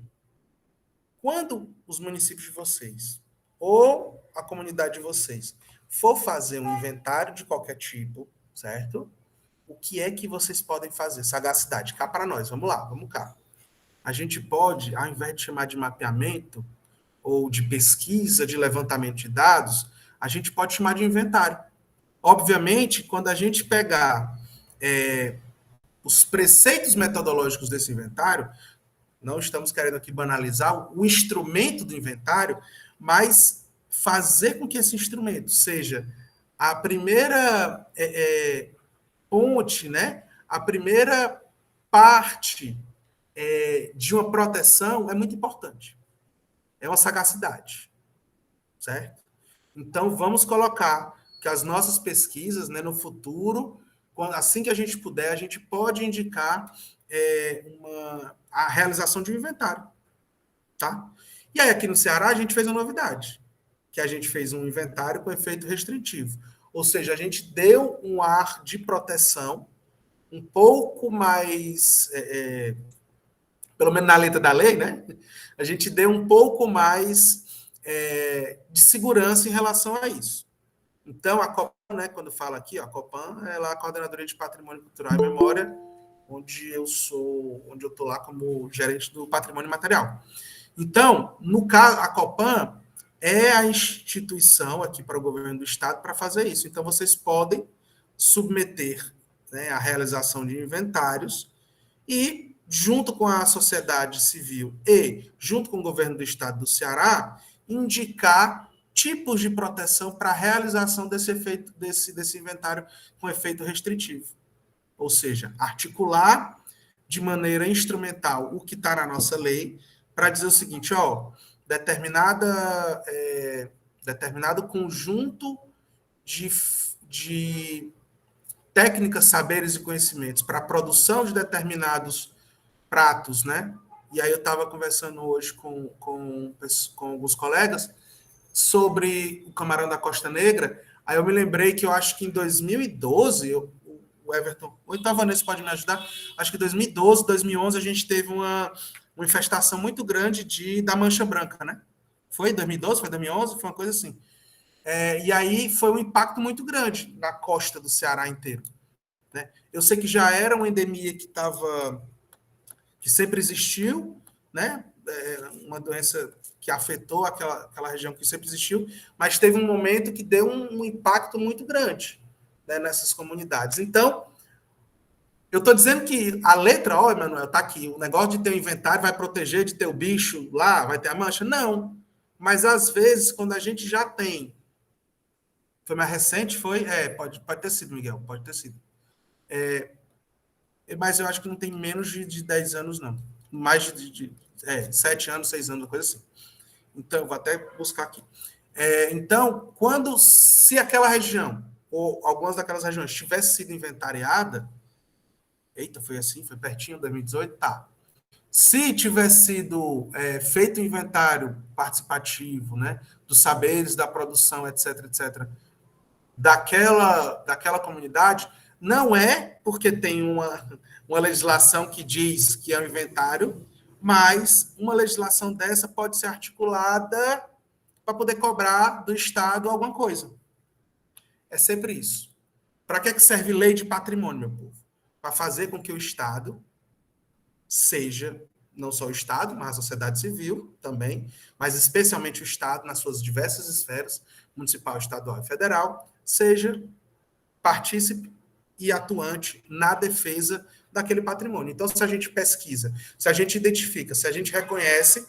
quando os municípios de vocês ou a comunidade de vocês for fazer um inventário de qualquer tipo, certo? O que é que vocês podem fazer? Sagacidade, cá para nós, vamos lá, vamos cá. A gente pode, ao invés de chamar de mapeamento ou de pesquisa, de levantamento de dados, a gente pode chamar de inventário. Obviamente, quando a gente pegar os preceitos metodológicos desse inventário, não estamos querendo aqui banalizar o instrumento do inventário, mas fazer com que esse instrumento seja a primeira ponte, né? A primeira parte de uma proteção é muito importante. É uma sagacidade, certo? Então, vamos colocar que as nossas pesquisas, né, no futuro, assim que a gente puder, a gente pode indicar a realização de um inventário, tá? E aí, aqui no Ceará, a gente fez uma novidade, que a gente fez um inventário com efeito restritivo. Ou seja, a gente deu um ar de proteção um pouco mais, pelo menos na letra da lei, né? A gente deu um pouco mais de segurança em relação a isso. Então, a Copan, né, quando fala aqui, ó, a Copan é lá a Coordenadoria de Patrimônio Cultural e Memória, onde eu estou lá como gerente do patrimônio material. Então, no caso, a Copan é a instituição aqui para o governo do estado para fazer isso. Então, vocês podem submeter, né, a realização de inventários e, junto com a sociedade civil e junto com o governo do estado do Ceará, indicar tipos de proteção para a realização desse inventário com efeito restritivo. Ou seja, articular de maneira instrumental o que está na nossa lei para dizer o seguinte, ó, determinado conjunto de técnicas, saberes e conhecimentos para a produção de determinados pratos, né? E aí eu estava conversando hoje com alguns colegas sobre o camarão da Costa Negra, aí eu me lembrei que eu acho que em 2012, o Everton, ou então a Vanessa pode me ajudar, acho que em 2012, 2011, a gente teve uma infestação muito grande da mancha branca, né? Foi 2012, foi 2011, foi uma coisa assim. E aí foi um impacto muito grande na costa do Ceará inteiro, né? Eu sei que já era uma endemia que sempre existiu, né? Uma doença que afetou aquela região que sempre existiu, mas teve um momento que deu um impacto muito grande, né, nessas comunidades. Então, eu estou dizendo que a letra O, Emanuel, está aqui, o negócio de ter um inventário vai proteger de ter o bicho lá, vai ter a mancha? Não. Mas, às vezes, quando a gente já tem... Foi mais recente? Foi? Pode ter sido, Miguel, pode ter sido. Mas eu acho que não tem menos de 10 anos, não. Mais de 7 anos, 6 anos, uma coisa assim. Então, vou até buscar aqui. Então, se aquela região, ou algumas daquelas regiões, tivesse sido inventariada, eita, foi assim, foi pertinho, 2018, tá. Se tivesse sido feito um inventário participativo, né, dos saberes, da produção, etc., etc., daquela comunidade, não é porque tem uma legislação que diz que é um inventário, mas uma legislação dessa pode ser articulada para poder cobrar do Estado alguma coisa. É sempre isso. Para que serve lei de patrimônio, meu povo? Para fazer com que o Estado seja, não só o Estado, mas a sociedade civil também, mas especialmente o Estado, nas suas diversas esferas, municipal, estadual e federal, seja partícipe e atuante na defesa daquele patrimônio. Então, se a gente pesquisa, se a gente identifica, se a gente reconhece,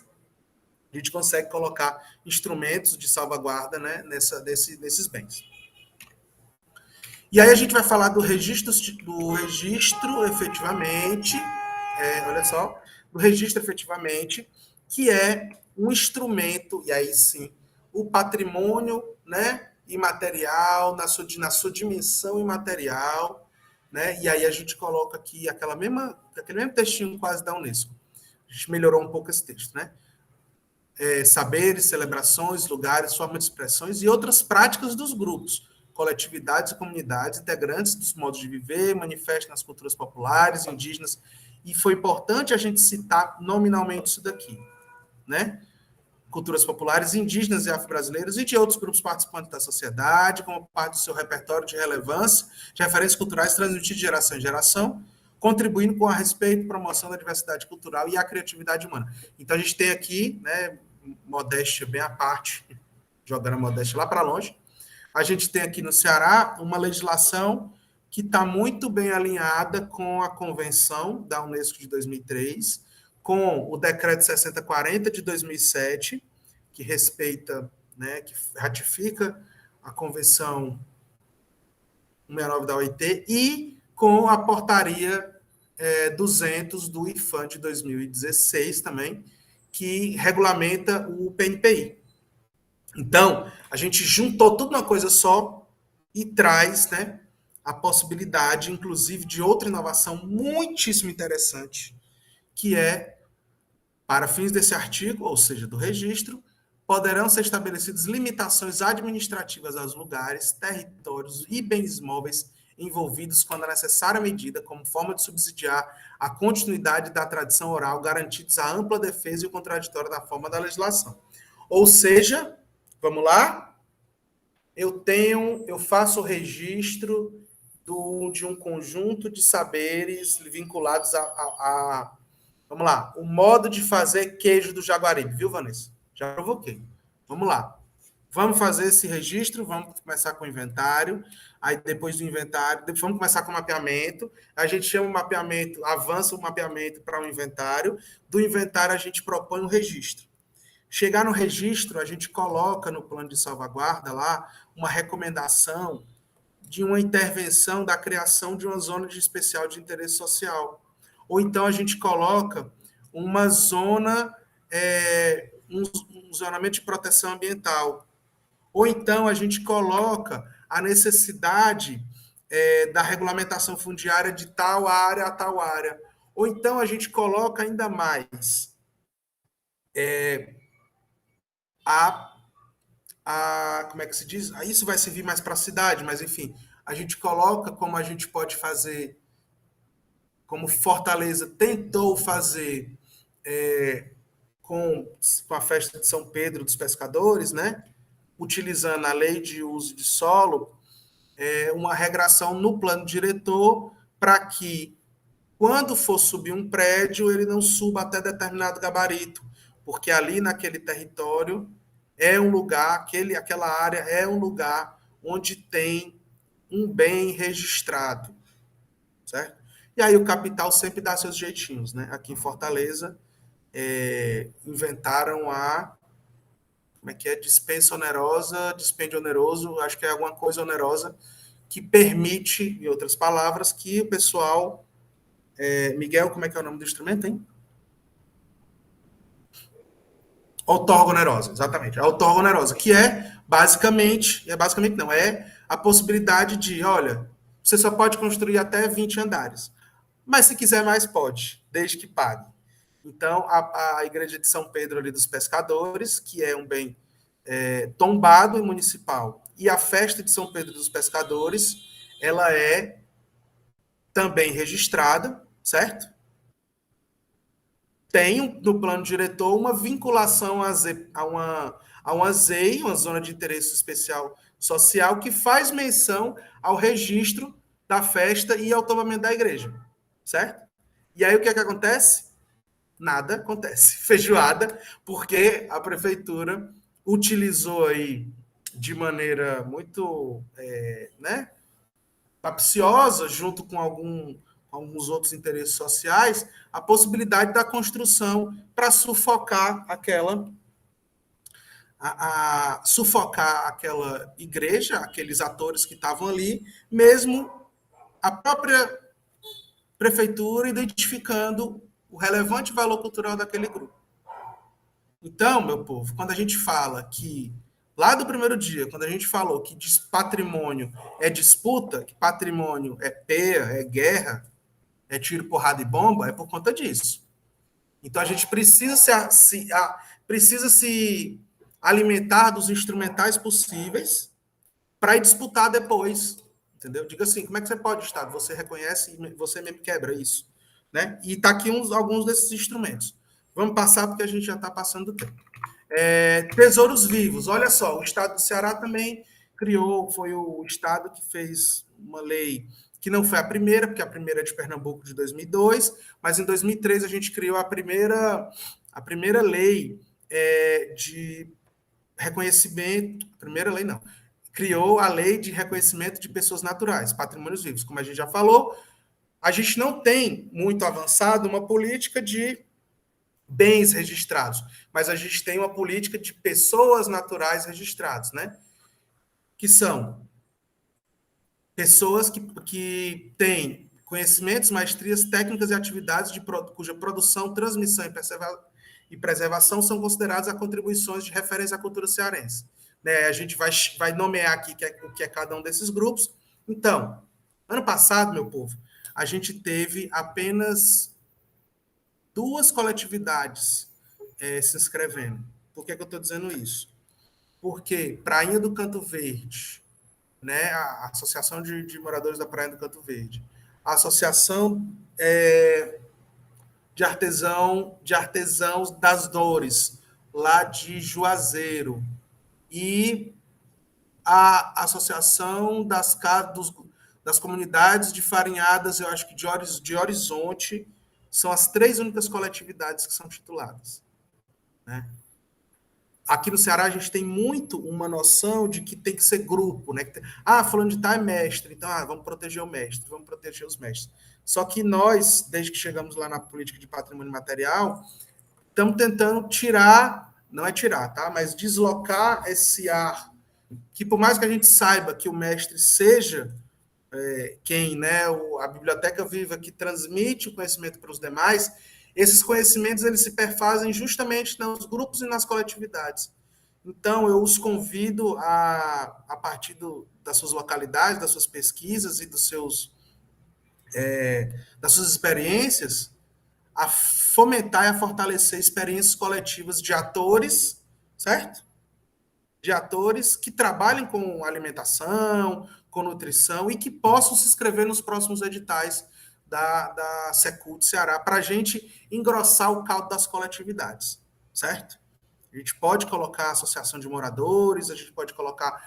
a gente consegue colocar instrumentos de salvaguarda, né, desses bens. E aí a gente vai falar do registro efetivamente, olha só, do registro efetivamente, que é um instrumento, e aí sim, o patrimônio, né, imaterial, na sua dimensão imaterial, né, e aí a gente coloca aqui aquele mesmo textinho quase da Unesco. A gente melhorou um pouco esse texto, né? Saberes, celebrações, lugares, formas de expressões e outras práticas dos grupos, coletividades e comunidades integrantes dos modos de viver, manifestam nas culturas populares, indígenas, e foi importante a gente citar nominalmente isso daqui, né? Culturas populares indígenas e afro-brasileiras e de outros grupos participantes da sociedade, como parte do seu repertório de relevância, de referências culturais transmitidas de geração em geração, contribuindo com a respeito, promoção da diversidade cultural e a criatividade humana. Então, a gente tem aqui, né, modéstia bem à parte, jogando a modéstia lá para longe, a gente tem aqui no Ceará uma legislação que está muito bem alinhada com a Convenção da Unesco de 2003, com o Decreto 6040 de 2007, que respeita, né, que ratifica a Convenção 169 da OIT, e com a Portaria 200 do IFAM de 2016 também, que regulamenta o PNPI. Então, a gente juntou tudo numa coisa só e traz, né, a possibilidade, inclusive, de outra inovação muitíssimo interessante, que é, para fins desse artigo, ou seja, do registro, poderão ser estabelecidas limitações administrativas aos lugares, territórios e bens móveis envolvidos quando a necessária medida, como forma de subsidiar a continuidade da tradição oral, garantidos a ampla defesa e o contraditório da forma da legislação. Ou seja, vamos lá? eu faço o registro de um conjunto de saberes vinculados vamos lá, o modo de fazer queijo do Jaguaribe, viu, Vanessa? Já provoquei. Vamos lá. Vamos fazer esse registro, vamos começar com o inventário, aí depois do inventário, vamos começar com o mapeamento, a gente chama o mapeamento, avança o mapeamento para o inventário, do inventário a gente propõe um registro. Chegar no registro, a gente coloca no plano de salvaguarda lá uma recomendação de uma intervenção da criação de uma zona de especial de interesse social. Ou então a gente coloca uma zona, um zonamento de proteção ambiental. Ou então a gente coloca a necessidade da regulamentação fundiária de tal área a tal área. Ou então a gente coloca ainda mais como é que se diz? Isso vai servir mais para a cidade, mas enfim, a gente coloca como a gente pode fazer, como Fortaleza tentou fazer com a festa de São Pedro dos Pescadores, né? Utilizando a lei de uso de solo, uma regração no plano diretor para que, quando for subir um prédio, ele não suba até determinado gabarito, porque ali naquele território é um lugar, aquela área é um lugar onde tem um bem registrado, certo? E aí o capital sempre dá seus jeitinhos, né? Aqui em Fortaleza, inventaram como é que é? Dispensa onerosa, dispêndio oneroso, acho que é alguma coisa onerosa, que permite, em outras palavras, que o pessoal... Miguel, como é que é o nome do instrumento, hein? Outorga onerosa, exatamente. A outorga onerosa, que é basicamente não, é a possibilidade de, olha, você só pode construir até 20 andares, mas se quiser mais, pode, desde que pague. Então, a igreja de São Pedro ali dos Pescadores, que é um bem tombado e municipal, e a festa de São Pedro dos Pescadores, ela é também registrada, certo? Tem no plano diretor uma vinculação a uma ZEI, uma Zona de Interesse Especial Social, que faz menção ao registro da festa e ao tombamento da igreja, certo? E aí o que é que acontece? Nada acontece. Feijoada, porque a prefeitura utilizou aí de maneira muito capciosa, junto com alguns outros interesses sociais, a possibilidade da construção para sufocar sufocar aquela igreja, aqueles atores que estavam ali, mesmo a própria prefeitura identificando o relevante valor cultural daquele grupo. Então, meu povo, quando a gente fala que, lá do primeiro dia, quando a gente falou que patrimônio é disputa, que patrimônio é peia, é guerra, é tiro, porrada e bomba, é por conta disso. Então, a gente precisa se alimentar dos instrumentais possíveis para ir disputar depois, entendeu? Diga assim, como é que você pode, Estado? Você reconhece e você mesmo quebra isso, né? E está aqui alguns desses instrumentos. Vamos passar, porque a gente já está passando do tempo. Tesouros vivos. Olha só, o Estado do Ceará também criou, foi o Estado que fez uma lei que não foi a primeira, porque a primeira é de Pernambuco, de 2002, mas em 2003 a gente criou a primeira lei de reconhecimento, primeira lei não, criou a lei de reconhecimento de pessoas naturais, patrimônios vivos. Como a gente já falou, a gente não tem muito avançado uma política de bens registrados, mas a gente tem uma política de pessoas naturais registradas, né? Que são pessoas que têm conhecimentos, maestrias, técnicas e atividades cuja produção, transmissão e preservação são consideradas as contribuições de referência à cultura cearense. Né? A gente vai nomear aqui o que é cada um desses grupos. Então, ano passado, meu povo, a gente teve apenas 2 coletividades se inscrevendo. Por que eu estou dizendo isso? Porque Prainha do Canto Verde, né, a Associação de Moradores da Praia do Canto Verde, a Associação de Artesãos das Dores, lá de Juazeiro, e a Associação das Comunidades de Farinhadas, eu acho que de Horizonte, são as 3 únicas coletividades que são tituladas, né? Aqui no Ceará a gente tem muito uma noção de que tem que ser grupo, né? Fulano de tal é mestre, então vamos proteger o mestre, vamos proteger os mestres. Só que nós, desde que chegamos lá na política de patrimônio material, estamos tentando tirar, não é tirar, tá? Mas deslocar esse ar, que por mais que a gente saiba que o mestre seja quem, né, a biblioteca viva que transmite o conhecimento para os demais, esses conhecimentos eles se perfazem justamente nos grupos e nas coletividades. Então, eu os convido a partir das suas localidades, das suas pesquisas e das suas experiências, a fomentar e a fortalecer experiências coletivas de atores, certo? De atores que trabalhem com alimentação, com nutrição e que possam se inscrever nos próximos editais da Secult Ceará para a gente engrossar o caldo das coletividades, certo? A gente pode colocar associação de moradores, a gente pode colocar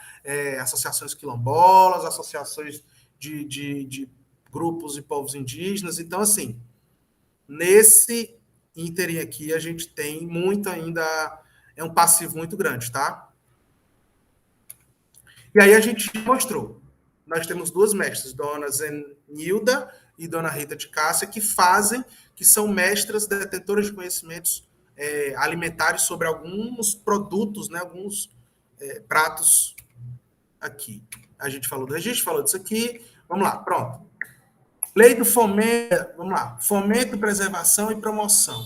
associações quilombolas, associações de grupos e povos indígenas. Então, assim, nesse ínterim aqui, a gente tem muito ainda, é um passivo muito grande, tá? E aí a gente mostrou. Nós temos 2 mestras, Dona Zenilda e Dona Rita de Cássia, que são mestras detentoras de conhecimentos alimentares sobre alguns produtos, né, alguns pratos aqui. A gente falou do registro, falou disso aqui. Vamos lá, pronto. Lei do fomento, vamos lá. Fomento, preservação e promoção.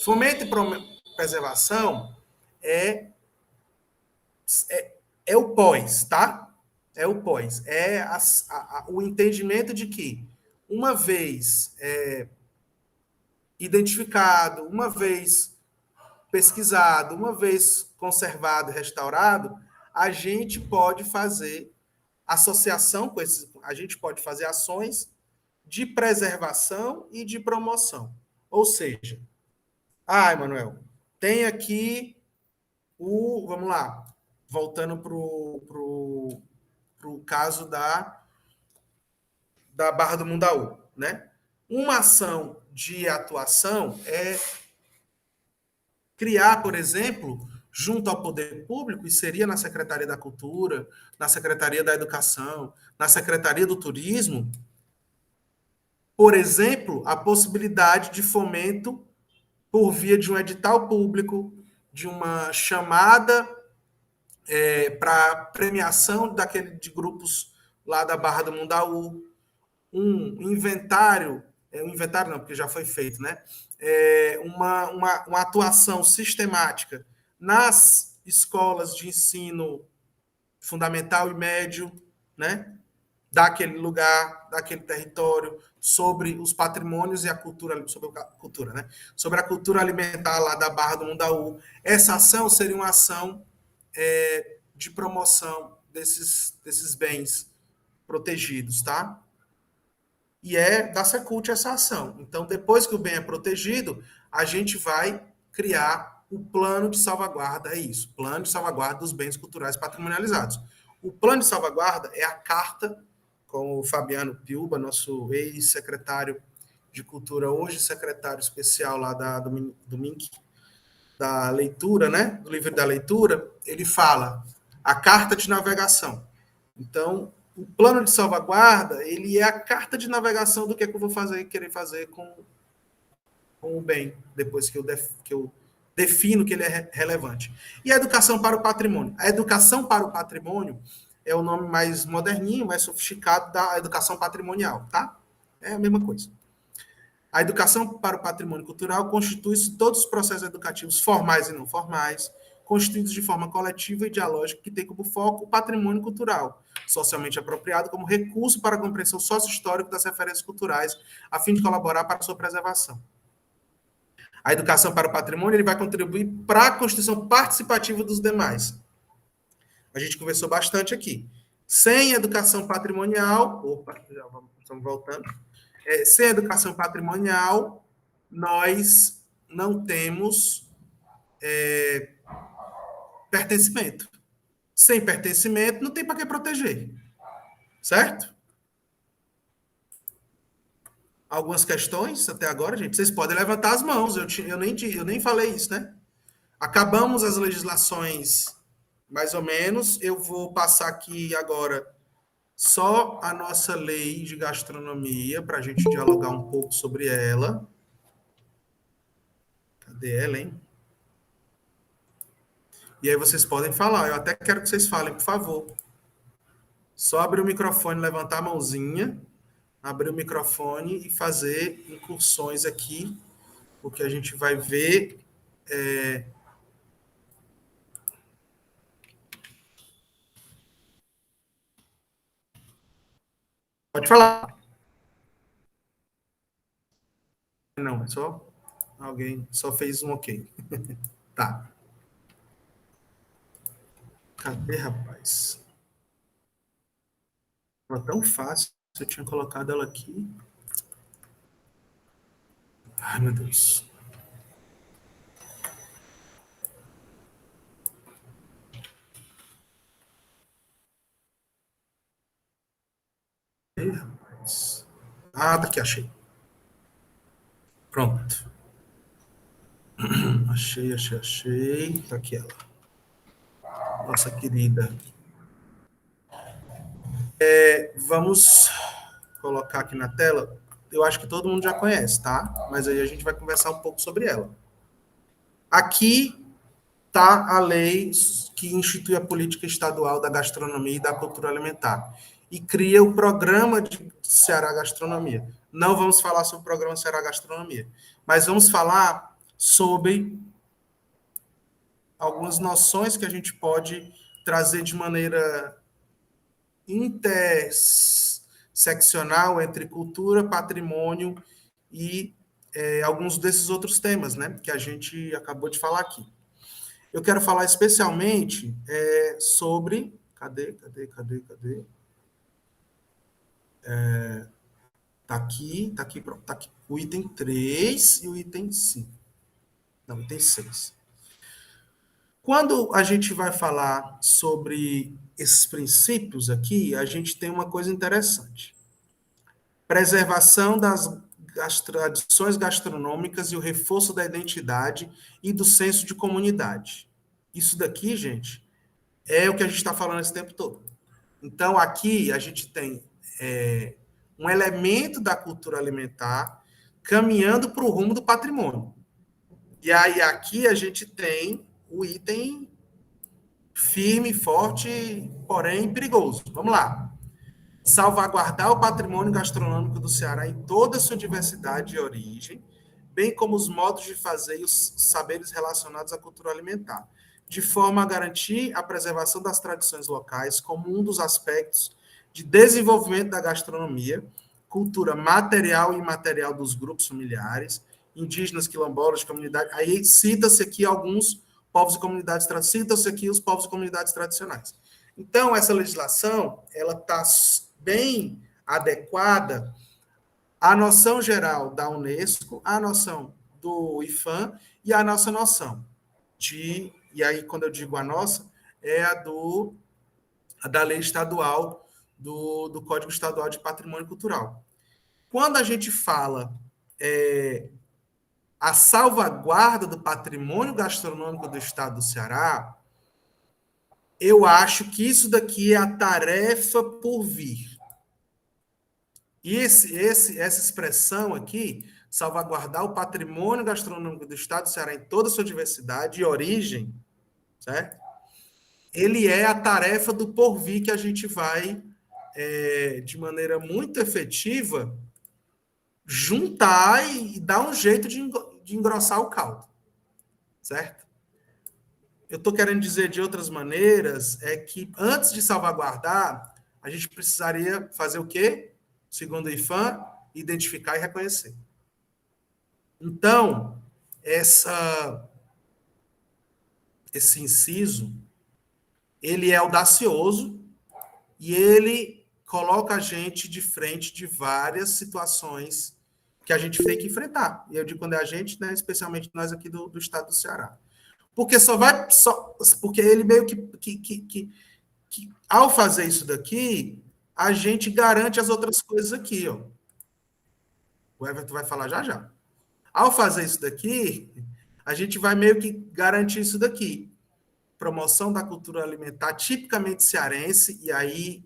Fomento e preservação é o pós, tá? É o pós. É o entendimento de que, uma vez identificado, uma vez pesquisado, uma vez conservado e restaurado, a gente pode fazer associação com esses, a gente pode fazer ações de preservação e de promoção. Ou seja, Emanuel, tem aqui vamos lá, voltando para o caso da Barra do Mundaú, né? Uma ação de atuação é criar, por exemplo, junto ao poder público, e seria na Secretaria da Cultura, na Secretaria da Educação, na Secretaria do Turismo, por exemplo, a possibilidade de fomento por via de um edital público, de uma chamada para premiação de grupos lá da Barra do Mundaú, um inventário não, porque já foi feito, né? Uma atuação sistemática nas escolas de ensino fundamental e médio, né? Daquele lugar, daquele território, sobre os patrimônios e a cultura, né? Sobre a cultura alimentar lá da Barra do Mundaú. Essa ação seria uma ação de promoção desses bens protegidos, tá? E é da Secult essa ação. Então, depois que o bem é protegido, a gente vai criar o plano de salvaguarda, é isso, plano de salvaguarda dos bens culturais patrimonializados. O plano de salvaguarda é a carta, com o Fabiano Piuba, nosso ex-secretário de Cultura, hoje secretário especial lá do MINC, da leitura, né, do livro da leitura, ele fala a carta de navegação. Então, o plano de salvaguarda, ele é a carta de navegação do que eu vou querer fazer com o bem, depois que eu defino que ele é relevante. E a educação para o patrimônio. A educação para o patrimônio é o nome mais moderninho, mais sofisticado da educação patrimonial, tá? É a mesma coisa. A educação para o patrimônio cultural constitui-se de todos os processos educativos formais e não formais, constituídos de forma coletiva e dialógica, que tem como foco o patrimônio cultural, socialmente apropriado como recurso para a compreensão sócio-histórica das referências culturais, a fim de colaborar para a sua preservação. A educação para o patrimônio ele vai contribuir para a constituição participativa dos demais. A gente conversou bastante aqui. Sem educação patrimonial... estamos voltando. Sem educação patrimonial, nós não temos pertencimento. Sem pertencimento, não tem para que proteger. Certo? Algumas questões até agora, gente? Vocês podem levantar as mãos. Eu nem falei isso, né? Acabamos as legislações, mais ou menos. Eu vou passar aqui agora só a nossa lei de gastronomia, para a gente dialogar um pouco sobre ela. Cadê ela, hein? E aí vocês podem falar. Eu até quero que vocês falem, por favor. Só abrir o microfone, levantar a mãozinha, abrir o microfone e fazer incursões aqui, porque a gente vai ver. Pode falar. Não, só alguém só fez um ok. Tá. Cadê, rapaz? Foi tão fácil. Eu tinha colocado ela aqui. Ai, meu Deus. Ei, rapaz. Ah, tá aqui, achei. Pronto. Achei. Tá aqui ela. Nossa querida. Vamos colocar aqui na tela. Eu acho que todo mundo já conhece, tá? Mas aí a gente vai conversar um pouco sobre ela. Aqui está a lei que institui a política estadual da gastronomia e da cultura alimentar e cria o programa de Ceará Gastronomia. Não vamos falar sobre o programa Ceará Gastronomia, mas vamos falar sobre algumas noções que a gente pode trazer de maneira interseccional entre cultura, patrimônio e alguns desses outros temas, né, que a gente acabou de falar aqui. Eu quero falar especialmente sobre... Cadê? Tá aqui, pronto. Tá aqui. O item 3 e o item 5. Não, item 6. Quando a gente vai falar sobre esses princípios aqui, a gente tem uma coisa interessante. Preservação das tradições gastronômicas e o reforço da identidade e do senso de comunidade. Isso daqui, gente, é o que a gente está falando esse tempo todo. Então, aqui a gente tem um elemento da cultura alimentar caminhando para o rumo do patrimônio. E aí, aqui a gente tem o item firme, forte, porém perigoso. Vamos lá. Salvaguardar o patrimônio gastronômico do Ceará em toda a sua diversidade e origem, bem como os modos de fazer e os saberes relacionados à cultura alimentar, de forma a garantir a preservação das tradições locais como um dos aspectos de desenvolvimento da gastronomia, cultura material e imaterial dos grupos familiares, indígenas, quilombolas, comunidades. Aí cita-se aqui alguns povos e comunidades, citam-se aqui os povos e comunidades tradicionais. Então, essa legislação, ela está bem adequada à noção geral da Unesco, à noção do IFAM e à nossa noção de... E aí, quando eu digo a nossa, é a da lei estadual, do Código Estadual de Patrimônio Cultural. Quando a gente fala a salvaguarda do patrimônio gastronômico do estado do Ceará, eu acho que isso daqui é a tarefa por vir. E essa expressão aqui, salvaguardar o patrimônio gastronômico do estado do Ceará em toda a sua diversidade e origem, certo? Ele é a tarefa do porvir que a gente vai, de maneira muito efetiva, juntar e dar um jeito de engrossar o caldo, certo? Eu estou querendo dizer de outras maneiras, que antes de salvaguardar, a gente precisaria fazer o quê? Segundo o IFAM, identificar e reconhecer. Então, esse inciso, ele é audacioso e ele coloca a gente de frente de várias situações que a gente tem que enfrentar. E eu digo quando é a gente, né, especialmente nós aqui do estado do Ceará. Porque porque ele meio que ao fazer isso daqui, a gente garante as outras coisas aqui, ó. O Everton vai falar já já. Ao fazer isso daqui, a gente vai meio que garantir isso daqui. Promoção da cultura alimentar tipicamente cearense, e aí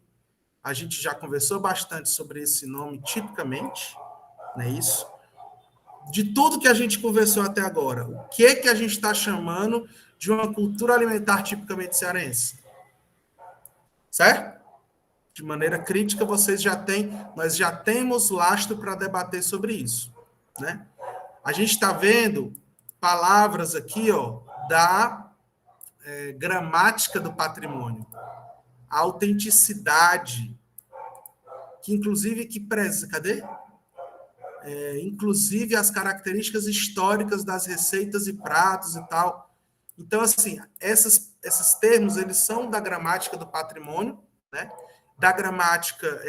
a gente já conversou bastante sobre esse nome tipicamente, não é isso? De tudo que a gente conversou até agora, o que é que a gente está chamando de uma cultura alimentar tipicamente cearense? Certo? De maneira crítica, nós já temos lastro para debater sobre isso, né? A gente está vendo palavras aqui, ó, da gramática do patrimônio, a autenticidade, que inclusive cadê? Inclusive as características históricas das receitas e pratos e tal. Então, assim, esses termos, eles são da gramática do patrimônio, né? Da gramática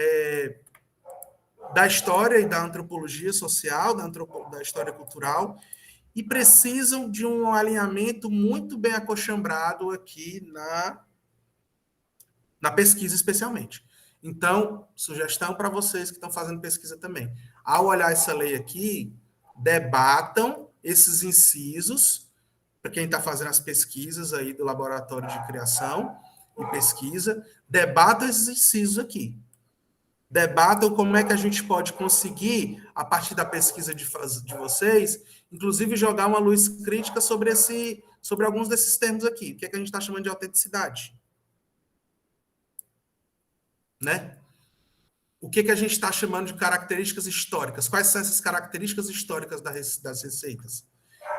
da história e da antropologia social, da história cultural, e precisam de um alinhamento muito bem acochambrado aqui na pesquisa, especialmente. Então, sugestão para vocês que estão fazendo pesquisa também. Ao olhar essa lei aqui, debatam esses incisos, para quem está fazendo as pesquisas aí do Laboratório de Criação e Pesquisa, debatam esses incisos aqui. Debatam como é que a gente pode conseguir, a partir da pesquisa de vocês, inclusive jogar uma luz crítica sobre alguns desses termos aqui. O que é que a gente está chamando de autenticidade? Né? O que é que a gente está chamando de características históricas? Quais são essas características históricas das receitas?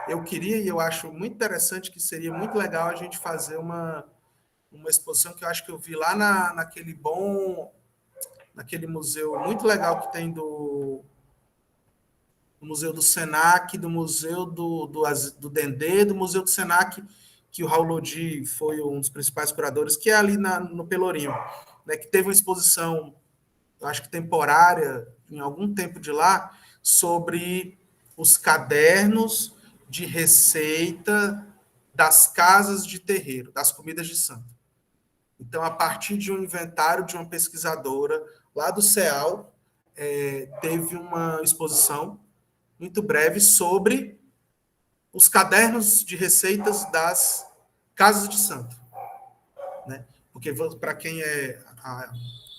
Eu queria, e eu acho muito interessante, que seria muito legal a gente fazer uma exposição que eu acho que eu vi lá naquele museu muito legal que tem do Museu do Senac, do Museu do Dendê, do Museu do Senac, que o Raul Lodi foi um dos principais curadores, que é ali no Pelourinho, né, que teve uma exposição, eu acho que temporária, em algum tempo de lá, sobre os cadernos de receita das casas de terreiro, das comidas de santo. Então, a partir de um inventário de uma pesquisadora lá do CEAL, teve uma exposição muito breve sobre os cadernos de receitas das casas de santo. Né? Porque, para quem a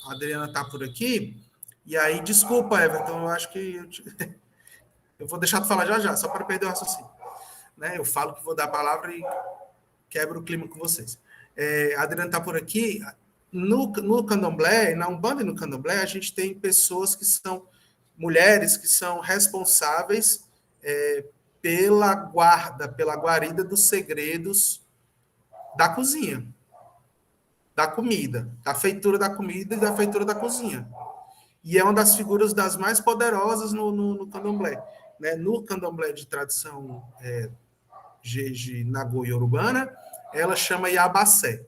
Adriana está por aqui, e aí, desculpa, Everton, eu acho que eu vou deixar de falar já, só para perder o raciocínio. Né? Eu falo que vou dar a palavra e quebro o clima com vocês. A Adriana está por aqui. No Candomblé, na Umbanda e no Candomblé, a gente tem pessoas que são mulheres que são responsáveis pela guarida dos segredos da cozinha, da comida, da feitura da comida e da feitura da cozinha. E é uma das figuras das mais poderosas no Candomblé. Né? No Candomblé de tradição Jeje, Nagô e Urubana, ela chama Iabacé.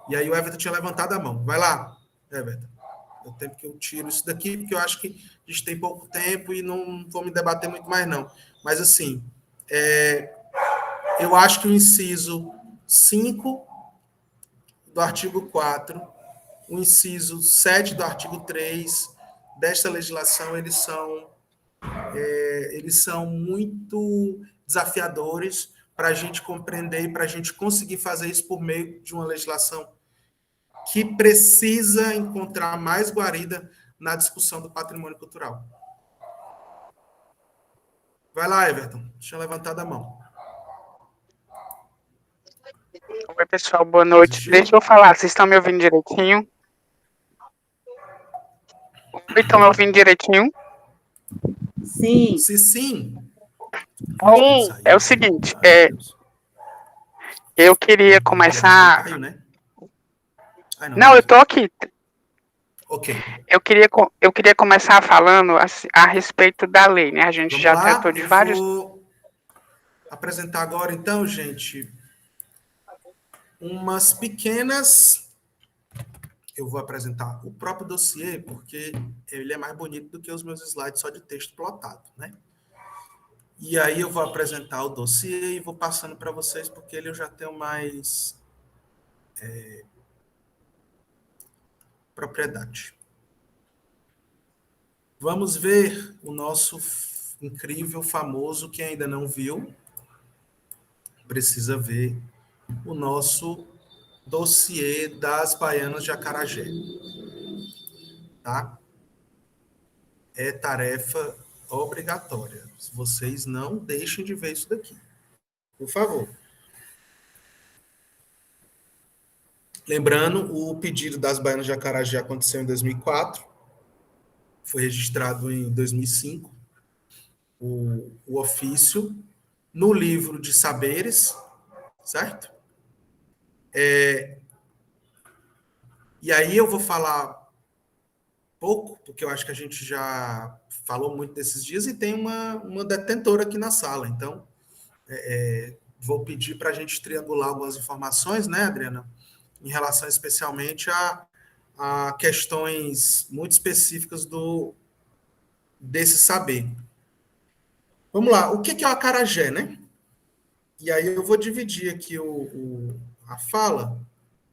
E aí o Everton tinha levantado a mão. Vai lá, Everton. É o tempo que eu tiro isso daqui, porque eu acho que a gente tem pouco tempo e não vou me debater muito mais, não. Mas, assim, eu acho que o inciso 5 do artigo 4, o inciso 7 do artigo 3 desta legislação, eles são muito desafiadores para a gente compreender e para a gente conseguir fazer isso por meio de uma legislação que precisa encontrar mais guarida na discussão do patrimônio cultural. Vai lá, Everton. Deixa eu levantar a mão. Oi, pessoal. Boa noite. Deixa eu falar. Vocês estão me ouvindo direitinho? Oi, estão me ouvindo direitinho? Sim. Sim. É o seguinte, eu queria começar... Caiu, né? Não, eu tô aqui. Ok. Eu queria começar falando a respeito da lei, né? A gente Vamos já lá, tratou de vários... Vou apresentar agora, então, gente, umas pequenas... Eu vou apresentar o próprio dossiê, porque ele é mais bonito do que os meus slides só de texto plotado, né? E aí eu vou apresentar o dossiê e vou passando para vocês, porque ele eu já tenho mais propriedade. Vamos ver o nosso incrível, famoso, que ainda não viu, precisa ver o nosso dossiê das Baianas de Acarajé. Tá? É tarefa obrigatória. Vocês não deixem de ver isso daqui. Por favor. Lembrando, o pedido das Baianas de Acarajé aconteceu em 2004, foi registrado em 2005, o ofício, no livro de saberes, certo? E aí eu vou falar pouco, porque eu acho que a gente já falou muito desses dias, e tem uma detentora aqui na sala, então vou pedir para a gente triangular algumas informações, né, Adriana? Em relação especialmente a questões muito específicas desse saber. Vamos lá, o que é o acarajé, né? E aí eu vou dividir aqui a fala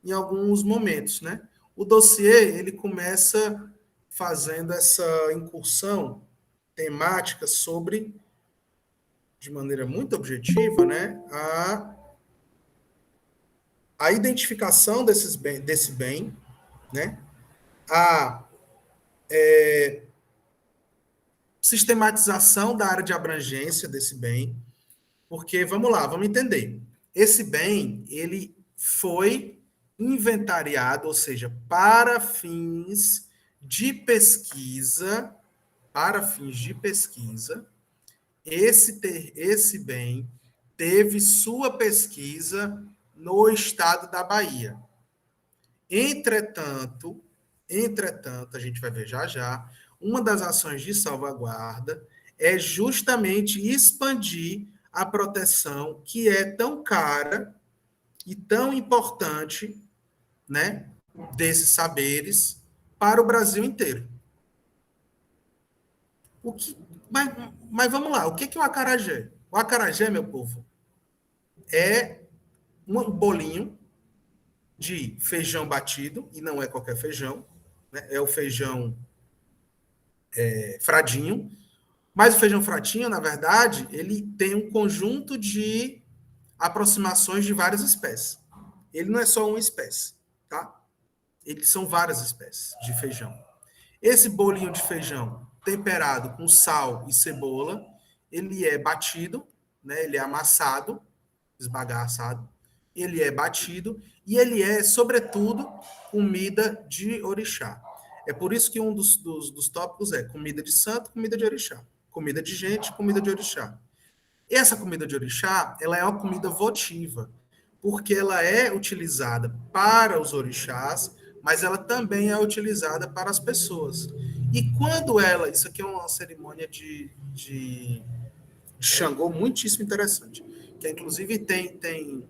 em alguns momentos, né? O dossiê, ele começa fazendo essa incursão temática sobre, de maneira muito objetiva, né, a identificação desse bem, né, a sistematização da área de abrangência desse bem, porque, vamos lá, vamos entender. Esse bem, ele foi inventariado, ou seja, para fins de pesquisa, esse bem teve sua pesquisa no estado da Bahia. Entretanto, a gente vai ver já, uma das ações de salvaguarda é justamente expandir a proteção que é tão cara e tão importante, né, desses saberes para o Brasil inteiro. Mas vamos lá, o que é o acarajé? O acarajé, meu povo, é um bolinho de feijão batido, e não é qualquer feijão, né? É o feijão fradinho, mas o feijão fradinho, na verdade, ele tem um conjunto de aproximações de várias espécies. Ele não é só uma espécie, tá? Eles são várias espécies de feijão. Esse bolinho de feijão temperado com sal e cebola, ele é batido, né? Ele é amassado, esbagaçado, ele é batido e ele é, sobretudo, comida de orixá. É por isso que um dos tópicos é comida de santo, comida de orixá. Comida de gente, comida de orixá. E essa comida de orixá, ela é uma comida votiva, porque ela é utilizada para os orixás, mas ela também é utilizada para as pessoas. E quando isso aqui é uma cerimônia de Xangô muitíssimo interessante, que inclusive tem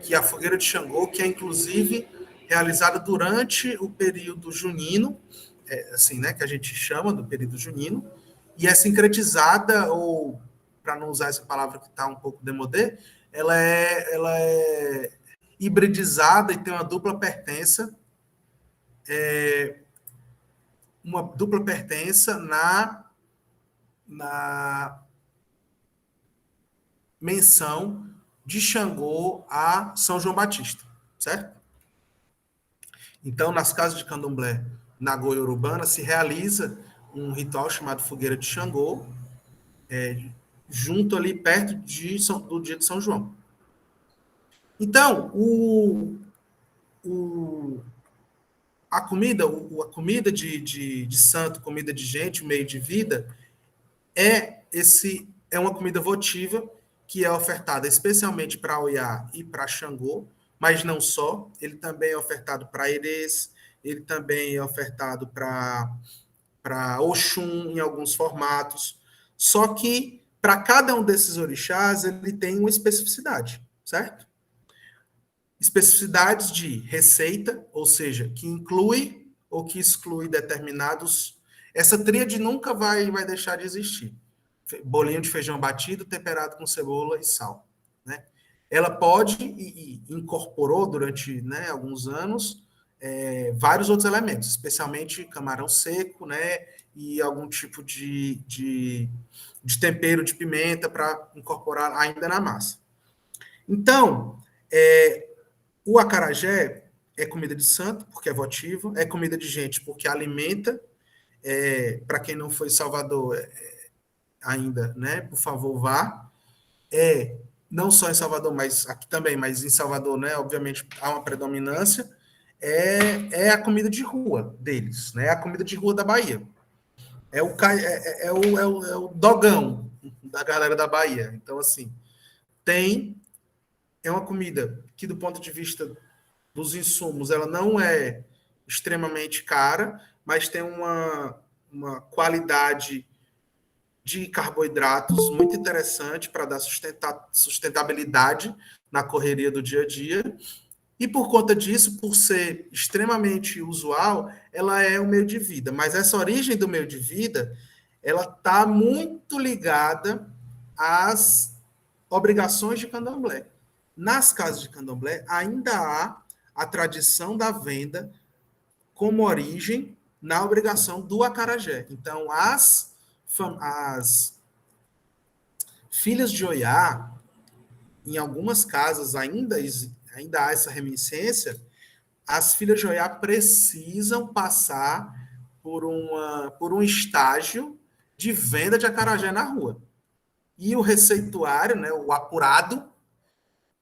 que a fogueira de Xangô, que é inclusive realizada durante o período junino, assim, né, que a gente chama do período junino, e é sincretizada, ou, para não usar essa palavra que está um pouco demodê, ela é hibridizada e tem uma dupla pertença, na menção de Xangô a São João Batista, certo? Então, nas casas de candomblé, na Goiorubana, se realiza um ritual chamado Fogueira de Xangô, junto ali, perto do dia de São João. Então, a comida de santo, comida de gente, o meio de vida, é uma comida votiva que é ofertada especialmente para Oiá e para Xangô, mas não só, ele também é ofertado para Erês, ele também é ofertado para Oxum em alguns formatos, só que para cada um desses orixás ele tem uma especificidade, certo? Especificidades de receita, ou seja, que inclui ou que exclui determinados. Essa tríade nunca vai deixar de existir. bolinho de feijão batido, temperado com cebola e sal, né? Ela pode, e incorporou durante, né, alguns anos, vários outros elementos, especialmente camarão seco, né, e algum tipo de tempero de pimenta para incorporar ainda na massa. Então, o acarajé é comida de santo, porque é votivo, é comida de gente, porque alimenta. Para quem não foi em Salvador ainda, né, por favor, vá. Não só em Salvador, mas aqui também, mas em Salvador, né, obviamente, há uma predominância, é a comida de rua deles, né, a comida de rua da Bahia. É o dogão da galera da Bahia. Então, assim, é uma comida que, do ponto de vista dos insumos, ela não é extremamente cara, mas tem uma qualidade de carboidratos muito interessante para dar sustentabilidade na correria do dia a dia. E por conta disso, por ser extremamente usual, ela é o meio de vida. Mas essa origem do meio de vida, ela está muito ligada às obrigações de candomblé. Nas casas de candomblé, ainda há a tradição da venda como origem na obrigação do acarajé. Então, as filhas de Oiá, em algumas casas ainda há essa reminiscência, as filhas de Oiá precisam passar por um estágio de venda de acarajé na rua. E o receituário, né, o apurado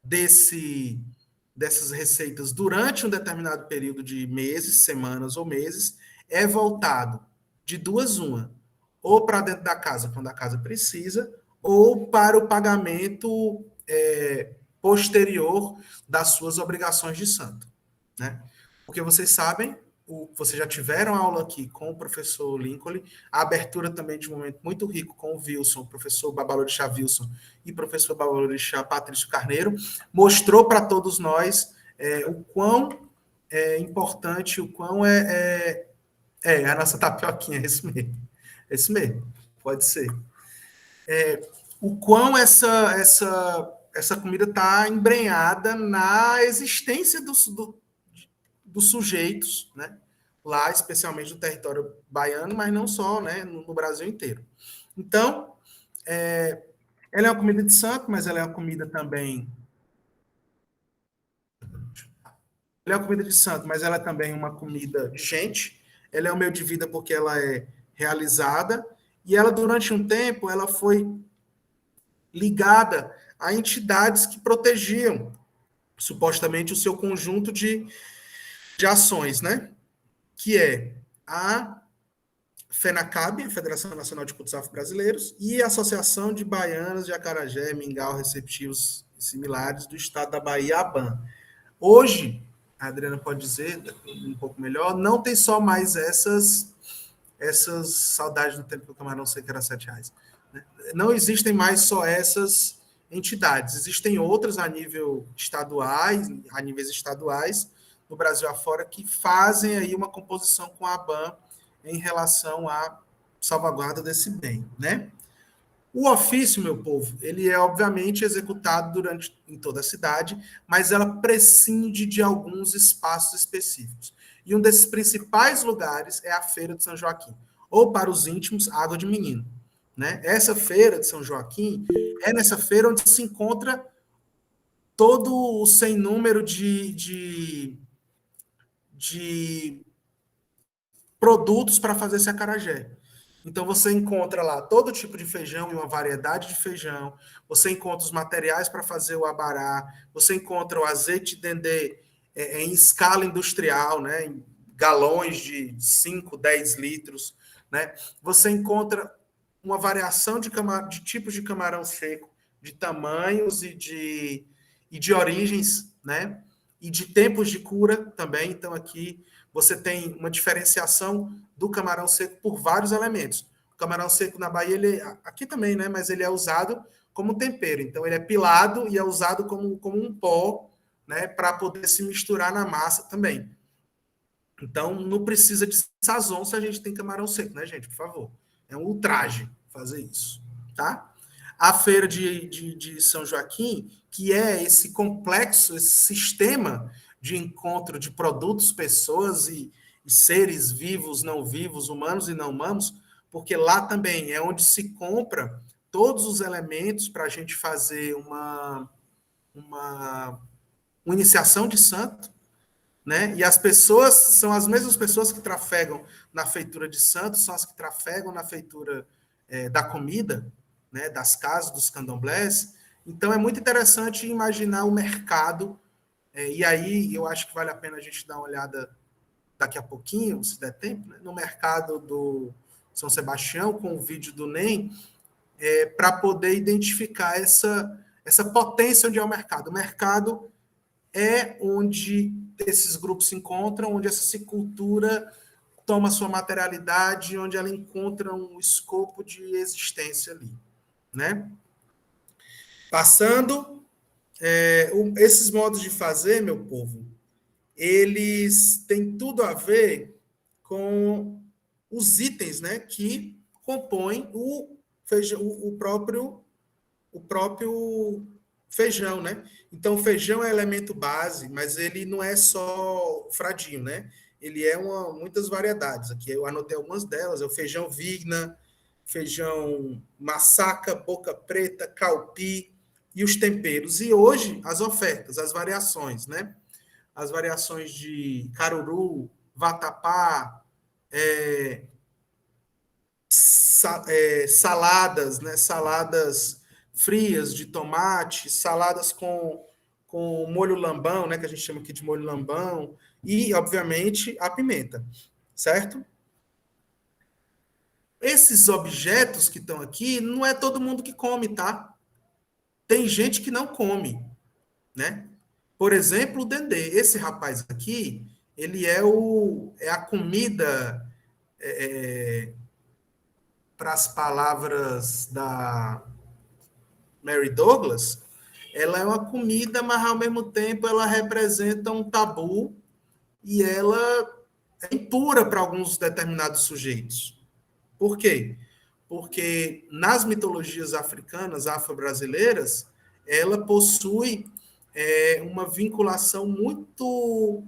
dessas receitas durante um determinado período de meses, semanas ou meses, é voltado de duas uma, ou para dentro da casa, quando a casa precisa, ou para o pagamento posterior das suas obrigações de santo, né? Porque vocês sabem, vocês já tiveram aula aqui com o professor Lincoln, a abertura também de um momento muito rico com o Wilson, o professor Babalorixá Wilson e o professor Babalorixá Patrício Carneiro, mostrou para todos nós o quão importante, o quão a nossa tapioquinha, esse mesmo, pode ser. O quão essa comida está embrenhada na existência dos sujeitos, né? Lá, especialmente no território baiano, mas não só, né? No Brasil inteiro. Então, ela é uma comida de santo, mas ela é uma comida também... Ela é uma comida de santo, mas ela é também uma comida de gente. Ela é um meio de vida porque ela é realizada, e ela, durante um tempo, ela foi ligada a entidades que protegiam, supostamente, o seu conjunto de ações, né? Que é a FENACAB, a Federação Nacional de Cultos Afro-Brasileiros, e a Associação de Baianas de Acarajé, Mingau, Receptivos e Similares do Estado da Bahia, ABAN. Hoje, a Adriana pode dizer um pouco melhor, não tem só mais essas saudades do tempo que o camarão seco era R$7, né? Não existem mais só essas entidades, existem outras a níveis estaduais, no Brasil afora, que fazem aí uma composição com a ABAN em relação à salvaguarda desse bem, né? O ofício, meu povo, ele é obviamente executado em toda a cidade, mas ela prescinde de alguns espaços específicos. E um desses principais lugares é a Feira de São Joaquim, ou para os íntimos, Água de Menino, né? Essa Feira de São Joaquim é nessa feira onde se encontra todo o sem número de produtos para fazer esse acarajé. Então, você encontra lá todo tipo de feijão e uma variedade de feijão, você encontra os materiais para fazer o abará, você encontra o azeite de dendê em escala industrial, né, em galões de 5, 10 litros, né? Você encontra uma variação de tipos de camarão seco, de tamanhos e de origens, né? E de tempos de cura também. Então, aqui você tem uma diferenciação do camarão seco por vários elementos. O camarão seco na Bahia, aqui também, né? Mas ele é usado como tempero. Então, ele é pilado e é usado como um pó, né? Para poder se misturar na massa também. Então, não precisa de sazon se a gente tem camarão seco, né, gente? Por favor. É um ultraje fazer isso, tá? A feira de São Joaquim, que é esse complexo, esse sistema de encontro de produtos, pessoas e seres vivos, não vivos, humanos e não humanos, porque lá também é onde se compra todos os elementos para a gente fazer uma iniciação de santo, né? E as pessoas são as mesmas pessoas que trafegam na feitura de santos, são as que trafegam na feitura da comida, né? Das casas, dos candomblés. Então é muito interessante imaginar o mercado, e aí eu acho que vale a pena a gente dar uma olhada daqui a pouquinho, se der tempo, né? No mercado do São Sebastião, com o vídeo do NEM, para poder identificar essa potência onde é o mercado. O mercado é onde esses grupos se encontram, onde essa cultura toma sua materialidade, onde ela encontra um escopo de existência ali, né? Passando, esses modos de fazer, meu povo, eles têm tudo a ver com os itens, né, que compõem o próprio feijão, né? Então, o feijão é elemento base, mas ele não é só fradinho, né? Ele é muitas variedades. Aqui eu anotei algumas delas: é o feijão vigna, feijão maçaca, boca preta, calpi e os temperos. E hoje, as ofertas, as variações, né? As variações de caruru, vatapá, saladas, né? Saladas frias de tomate, saladas com molho lambão, né? Que a gente chama aqui de molho lambão, e, obviamente, a pimenta, certo? Esses objetos que estão aqui, não é todo mundo que come, tá? Tem gente que não come, né? Por exemplo, o dendê. Esse rapaz aqui, ele é a comida, para as palavras da Mary Douglas, ela é uma comida, mas ao mesmo tempo ela representa um tabu e ela é impura para alguns determinados sujeitos. Por quê? Porque nas mitologias africanas, afro-brasileiras, ela possui uma vinculação muito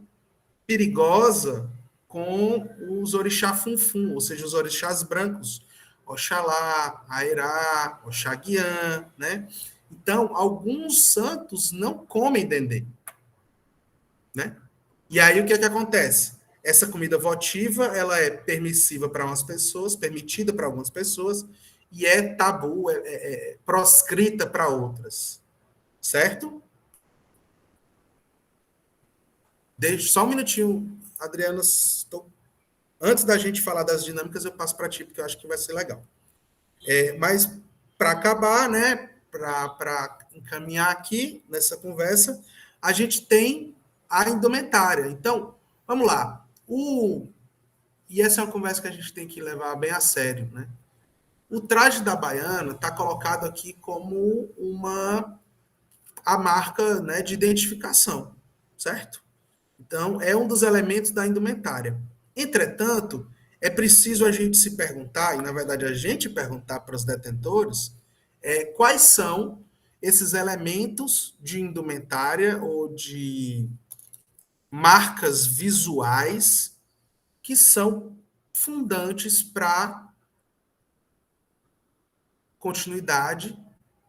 perigosa com os orixá funfun, ou seja, os orixás brancos, Oxalá, Aerá, Oxaguian, né? Então, alguns santos não comem dendê, né? E aí, o que é que acontece? Essa comida votiva, ela é permissiva para umas pessoas, permitida para algumas pessoas, e é tabu, proscrita para outras, certo? Deixa só um minutinho, Adriana, antes da gente falar das dinâmicas, eu passo para ti, porque eu acho que vai ser legal. Mas, para acabar, né, para encaminhar aqui nessa conversa, a gente tem a indumentária. Então, vamos lá. E essa é uma conversa que a gente tem que levar bem a sério, né? O traje da baiana está colocado aqui como a marca, né, de identificação, certo? Então, é um dos elementos da indumentária. Entretanto, é preciso a gente se perguntar, e na verdade a gente perguntar para os detentores, quais são esses elementos de indumentária ou de marcas visuais que são fundantes para continuidade,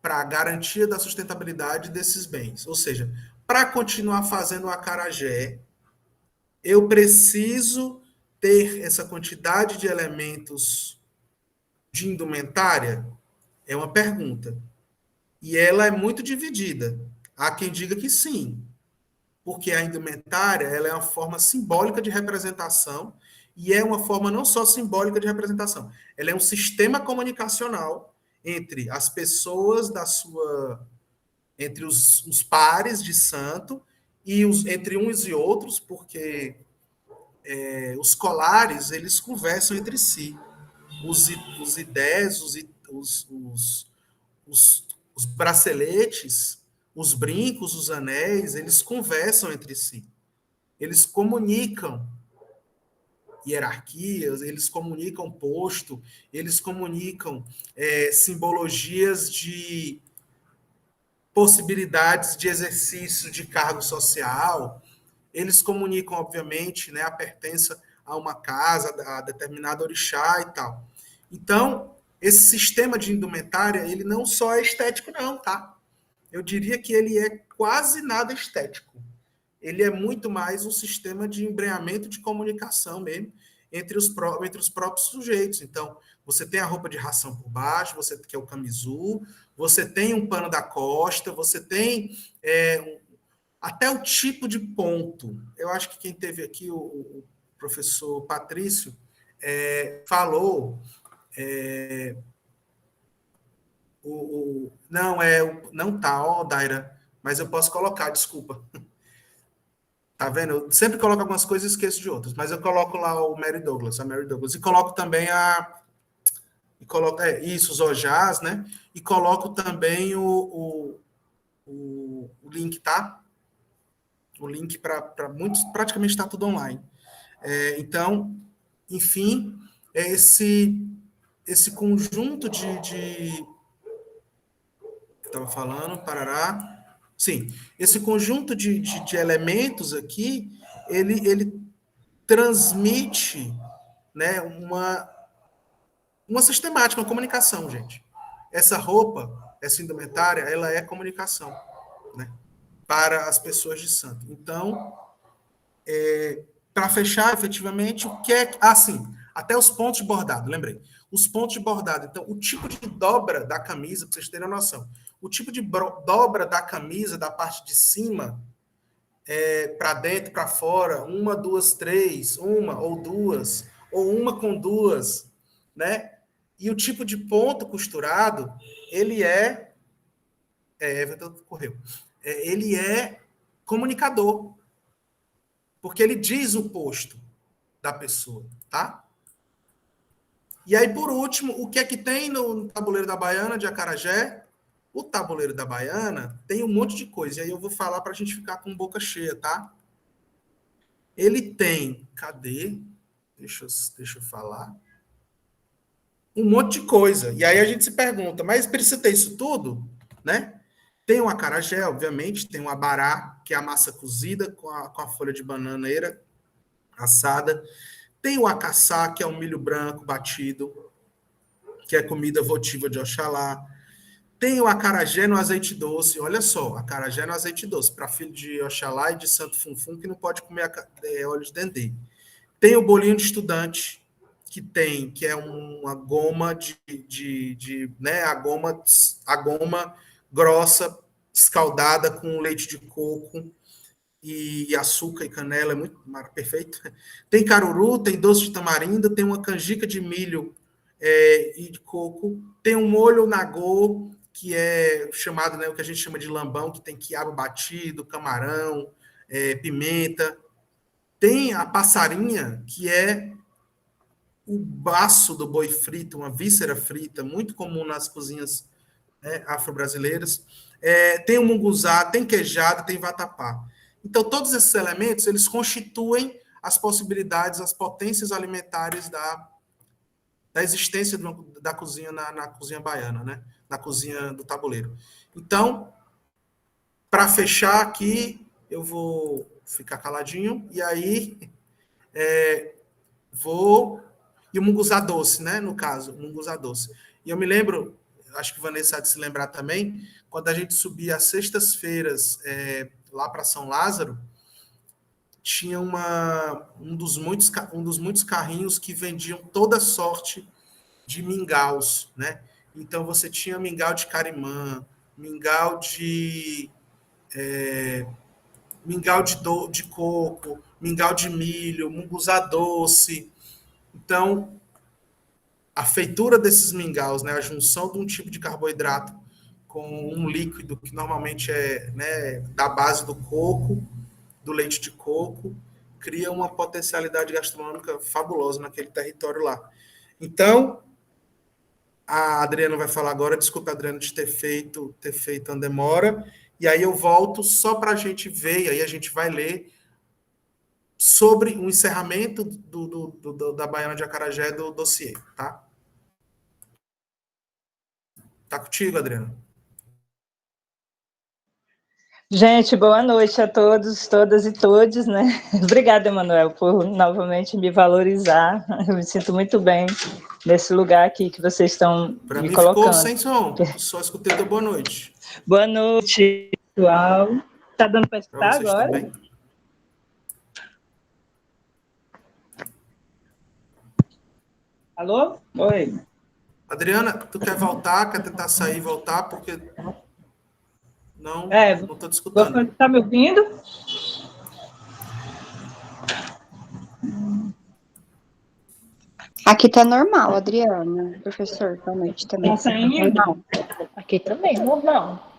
para a garantia da sustentabilidade desses bens. Ou seja, para continuar fazendo o acarajé, eu preciso ter essa quantidade de elementos de indumentária? É uma pergunta. E ela é muito dividida. Há quem diga que sim, porque a indumentária ela é uma forma simbólica de representação e é uma forma não só simbólica de representação, ela é um sistema comunicacional entre as pessoas entre os pares de santo e entre uns e outros, porque os colares, eles conversam entre si. Os idés, os braceletes, os brincos, os anéis, eles conversam entre si. Eles comunicam. hierarquias, eles comunicam posto, eles comunicam simbologias de possibilidades de exercício de cargo social, eles comunicam, obviamente, né, a pertença a uma casa, a determinado orixá e tal. Então, esse sistema de indumentária, ele não só é estético, não, tá? Eu diria que ele é quase nada estético. Ele é muito mais um sistema de embreamento de comunicação mesmo entre os próprios sujeitos. Então, você tem a roupa de ração por baixo, você que é o camisul, você tem um pano da costa, você tem até o tipo de ponto. Eu acho que quem teve aqui, o professor Patrício, falou... não tá, ó, Daira, mas eu posso colocar, desculpa. Tá vendo? Eu sempre coloco algumas coisas e esqueço de outras, mas eu coloco lá a Mary Douglas, e coloco também os Ojás, né? E coloco também o link, tá? O link para muitos, praticamente está tudo online. Então, enfim, esse conjunto de estava falando, parará. Sim, esse conjunto de elementos aqui, ele transmite, né, uma sistemática, uma comunicação, gente. Essa roupa, essa indumentária, ela é comunicação, né, para as pessoas de santo. Então, para fechar, efetivamente, o que é... sim, até os pontos de bordado, lembrei. Os pontos de bordado. Então, o tipo de dobra da camisa, para vocês terem a noção. O tipo de dobra da camisa, da parte de cima, para dentro, para fora, 1, 2, 3, 1 ou 2, ou 1 com 2, né? E o tipo de ponto costurado, ele Everton correu. Ele é comunicador, porque ele diz o posto da pessoa, tá? E aí, por último, o que é que tem no tabuleiro da Baiana de Acarajé? O tabuleiro da Baiana tem um monte de coisa, e aí eu vou falar para a gente ficar com boca cheia, tá? Ele tem, cadê? Deixa eu falar. Um monte de coisa. E aí a gente se pergunta, mas precisa ter isso tudo? Né? Tem o acarajé, obviamente, tem o abará, que é a massa cozida com a folha de bananeira assada. Tem o acaçá, que é um milho branco batido, que é comida votiva de Oxalá. Tem o acarajé no azeite doce. Olha só, acarajé no azeite doce, para filho de Oxalá e de Santo Funfum, que não pode comer óleo de dendê. Tem o bolinho de estudante, que é uma goma né, a goma grossa, escaldada com leite de coco e açúcar e canela, é muito perfeito. Tem caruru, tem doce de tamarindo, tem uma canjica de milho e de coco, tem um molho nagô, que é chamado, né, o que a gente chama de lambão, que tem quiabo batido, camarão, pimenta. Tem a passarinha, que é o baço do boi frito, uma víscera frita, muito comum nas cozinhas, né, afro-brasileiras. Tem o munguzá, tem queijada, tem vatapá. Então, todos esses elementos, eles constituem as possibilidades, as potências alimentares da existência da cozinha na cozinha baiana, né? Na cozinha do tabuleiro. Então, para fechar aqui, eu vou ficar caladinho, e aí e o munguzá doce, né? No caso, o munguzá doce. E eu me lembro, acho que Vanessa há de se lembrar também, quando a gente subia às sextas-feiras lá para São Lázaro, tinha um dos muitos carrinhos que vendiam toda sorte de mingaus, né? Então você tinha mingau de carimã, mingau de coco, mingau de milho, munguzá doce. Então, a feitura desses mingaus, né, a junção de um tipo de carboidrato com um líquido que normalmente é, né, da base do coco, do leite de coco, cria uma potencialidade gastronômica fabulosa naquele território lá. Então, a Adriana vai falar agora, desculpa, Adriana, de ter feito a demora, e aí eu volto só para a gente ver, e aí a gente vai ler sobre o encerramento da Baiana de Acarajé do dossiê, tá? Tá contigo, Adriana. Gente, boa noite a todos, todas e todes, né? Obrigada, Emanuel, por novamente me valorizar. Eu me sinto muito bem nesse lugar aqui que vocês estão Para me mim ficou colocando. sem som, só escutei teu boa noite. Boa noite, pessoal. Tá dando para Para escutar vocês agora? também. Alô? Oi. Adriana, tu quer voltar? Quer tentar sair e voltar? Porque não estou te escutando. Tá me ouvindo? Aqui tá normal, Adriana. Professor, boa noite também. Tá saindo? Normal. Aqui também, normal.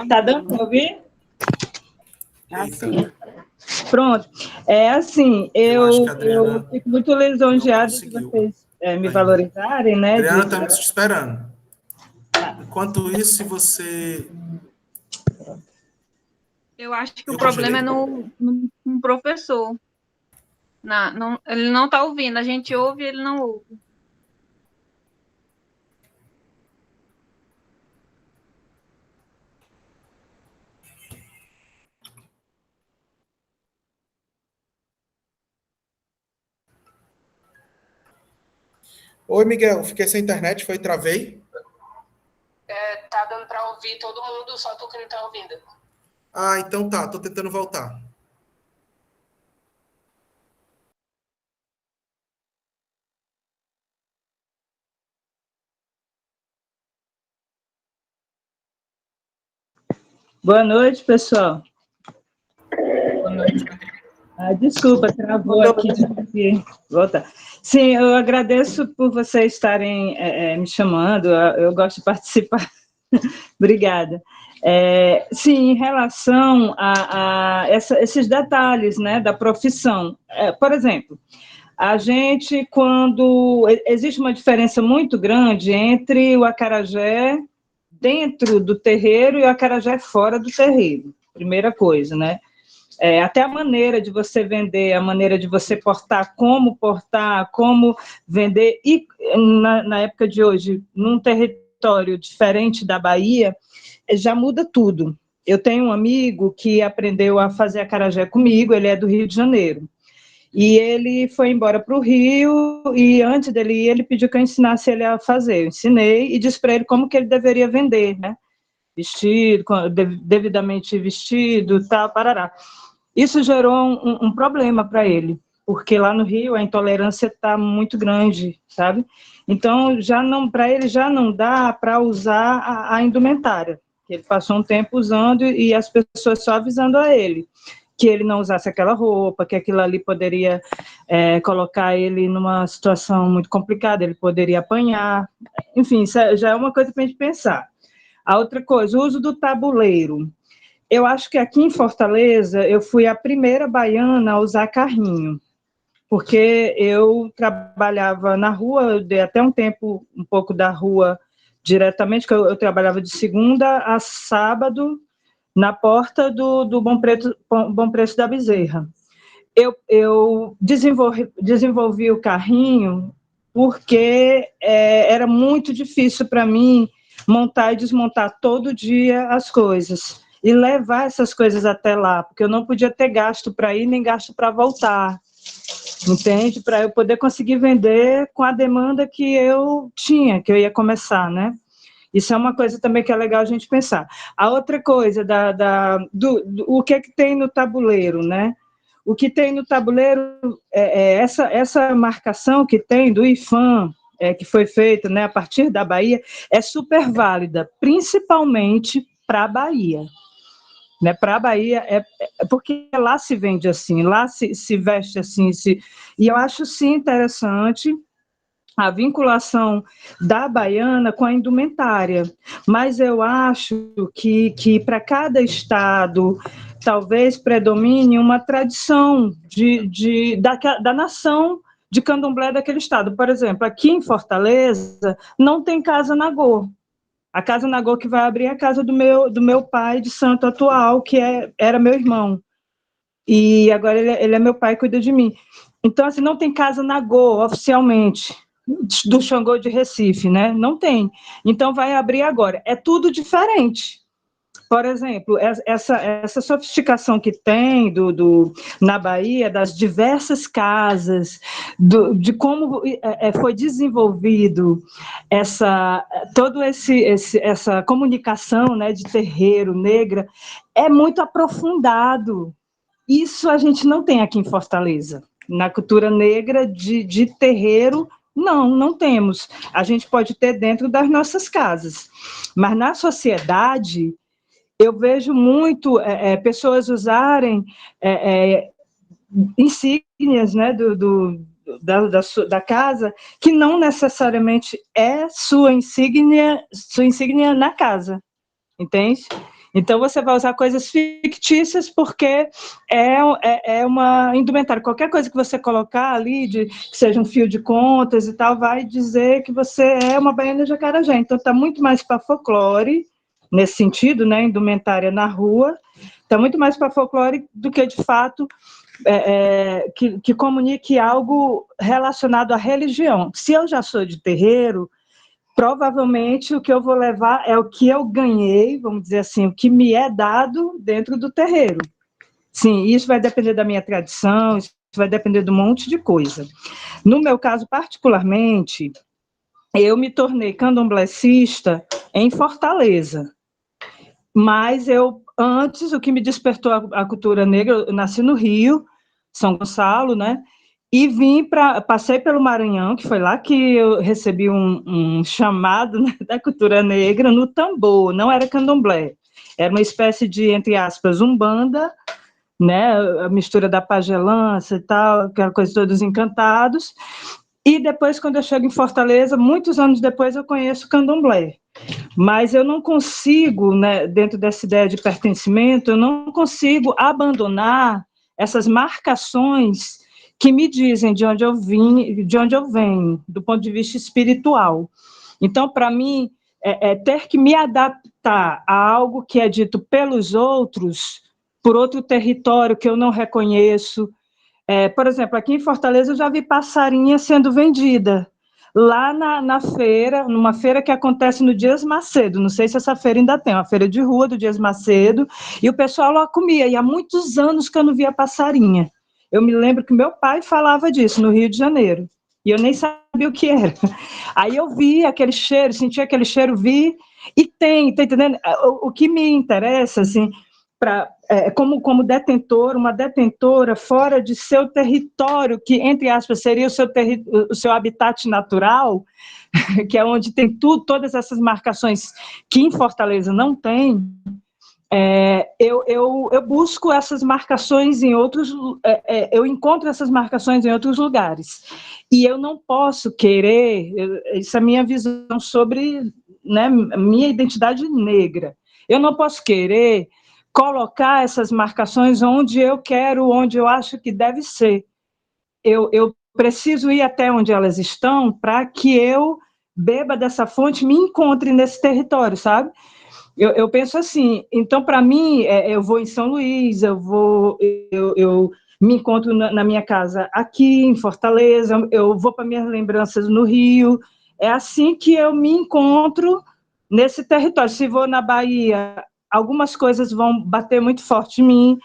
Tá dando para ouvir? Assim. Pronto. É assim, acho que a eu Adriana fico muito lisonjeada de conseguiu vocês me ainda. valorizarem, né? Adriana, estamos te esperando. Enquanto isso, se você... Eu acho que o problema é no professor. Ele não está ouvindo. A gente ouve e ele não ouve. Oi, Miguel. Fiquei sem internet, foi travei? Tá dando para ouvir todo mundo, só tu que não tá ouvindo. Ah, então tá. Tô tentando voltar. Boa noite, pessoal. Boa noite. Desculpa, travou aqui. Voltar. Sim, eu agradeço por vocês estarem me chamando, eu gosto de participar. Obrigada. Sim, em relação a esses detalhes, né, da profissão. Por exemplo, a gente, quando... Existe uma diferença muito grande entre o acarajé dentro do terreiro e o acarajé fora do terreiro. Primeira coisa, né? Até a maneira de você vender, a maneira de você portar, como vender. E na época de hoje, num território diferente da Bahia, já muda tudo. Eu tenho um amigo que aprendeu a fazer acarajé comigo, ele é do Rio de Janeiro. E ele foi embora para o Rio, e antes dele ir, ele pediu que eu ensinasse ele a fazer. Eu ensinei e disse para ele como que ele deveria vender, né? Vestido, devidamente vestido, tal, parará. Isso gerou um problema para ele, porque lá no Rio a intolerância está muito grande, sabe? Então, para ele já não dá para usar a indumentária. Ele passou um tempo usando e as pessoas só avisando a ele que ele não usasse aquela roupa, que aquilo ali poderia colocar ele numa situação muito complicada, ele poderia apanhar. Enfim, isso já é uma coisa para a gente pensar. A outra coisa, o uso do tabuleiro. Eu acho que aqui em Fortaleza eu fui a primeira baiana a usar carrinho, porque eu trabalhava na rua, eu dei até um tempo, um pouco da rua diretamente, que eu trabalhava de segunda a sábado na porta do Bom Preço da Bezerra. Eu desenvolvi o carrinho porque era muito difícil para mim montar e desmontar todo dia as coisas e levar essas coisas até lá, porque eu não podia ter gasto para ir nem gasto para voltar, entende? Para eu poder conseguir vender com a demanda que eu tinha, que eu ia começar, né? Isso é uma coisa também que é legal a gente pensar. A outra coisa, o que é que tem no tabuleiro, né? O que tem no tabuleiro, essa marcação que tem do IFAM, que foi feita, né, a partir da Bahia, é super válida, principalmente para a Bahia. Né, para a Bahia, porque lá se vende assim, lá se veste assim, e eu acho sim interessante a vinculação da baiana com a indumentária, mas eu acho que para cada estado talvez predomine uma tradição da nação de candomblé daquele estado. Por exemplo, aqui em Fortaleza não tem casa nagô. A casa nagô que vai abrir é a casa do meu pai de santo atual, que era meu irmão. e agora ele é meu pai e cuida de mim. Então, assim, não tem casa na Goa, oficialmente, do Xangô de Recife, né? Não tem. Então, vai abrir agora. É tudo diferente. Por exemplo, essa sofisticação que tem na Bahia, das diversas casas, de como foi desenvolvido toda essa comunicação, né, de terreiro, negra, é muito aprofundado. Isso a gente não tem aqui em Fortaleza. Na cultura negra de terreiro, não temos. A gente pode ter dentro das nossas casas. Mas na sociedade, eu vejo muito pessoas usarem insígnias, né, da casa, que não necessariamente é sua insígnia na casa, entende? Então, você vai usar coisas fictícias porque é uma indumentária. Qualquer coisa que você colocar ali, que seja um fio de contas e tal, vai dizer que você é uma baiana de acarajé. Então, está muito mais para folclore, nesse sentido, né, indumentária na rua, está muito mais para folclore do que, de fato, que comunique algo relacionado à religião. Se eu já sou de terreiro, provavelmente o que eu vou levar é o que eu ganhei, vamos dizer assim, o que me é dado dentro do terreiro. Sim, isso vai depender da minha tradição, isso vai depender de um monte de coisa. No meu caso, particularmente, eu me tornei candomblessista em Fortaleza. Mas antes, o que me despertou a cultura negra, eu nasci no Rio, São Gonçalo, né? E passei pelo Maranhão, que foi lá que eu recebi um chamado, né, da cultura negra no tambor, não era candomblé. Era uma espécie de, entre aspas, umbanda, né? A mistura da pagelança e tal, aquela coisa todos encantados. E depois, quando eu chego em Fortaleza, muitos anos depois, eu conheço o candomblé. Mas eu não consigo, né, dentro dessa ideia de pertencimento, eu não consigo abandonar essas marcações que me dizem de onde eu vim, de onde eu venho, do ponto de vista espiritual. Então, para mim, ter que me adaptar a algo que é dito pelos outros, por outro território que eu não reconheço. Por exemplo, aqui em Fortaleza eu já vi passarinha sendo vendida, lá na feira, numa feira que acontece no Dias Macedo, não sei se essa feira ainda tem, uma feira de rua do Dias Macedo, e o pessoal lá comia, e há muitos anos que eu não via passarinha. Eu me lembro que meu pai falava disso no Rio de Janeiro, e eu nem sabia o que era. Aí eu vi aquele cheiro, senti aquele cheiro, vi, e tá entendendo? O que me interessa, assim, como detentor, uma detentora fora de seu território, que, entre aspas, seria o seu habitat natural, que é onde tem todas essas marcações que em Fortaleza não tem, eu busco essas marcações em outros, eu encontro essas marcações em outros lugares. E eu não posso querer, isso é a minha visão sobre, né, minha identidade negra, eu não posso querer colocar essas marcações onde eu quero, onde eu acho que deve ser. Eu preciso ir até onde elas estão para que eu beba dessa fonte, me encontre nesse território, sabe? Eu penso assim, então, para mim, eu vou em São Luís, eu me encontro na minha casa aqui, em Fortaleza, eu vou para minhas lembranças no Rio, é assim que eu me encontro nesse território. Se vou na Bahia, algumas coisas vão bater muito forte em mim,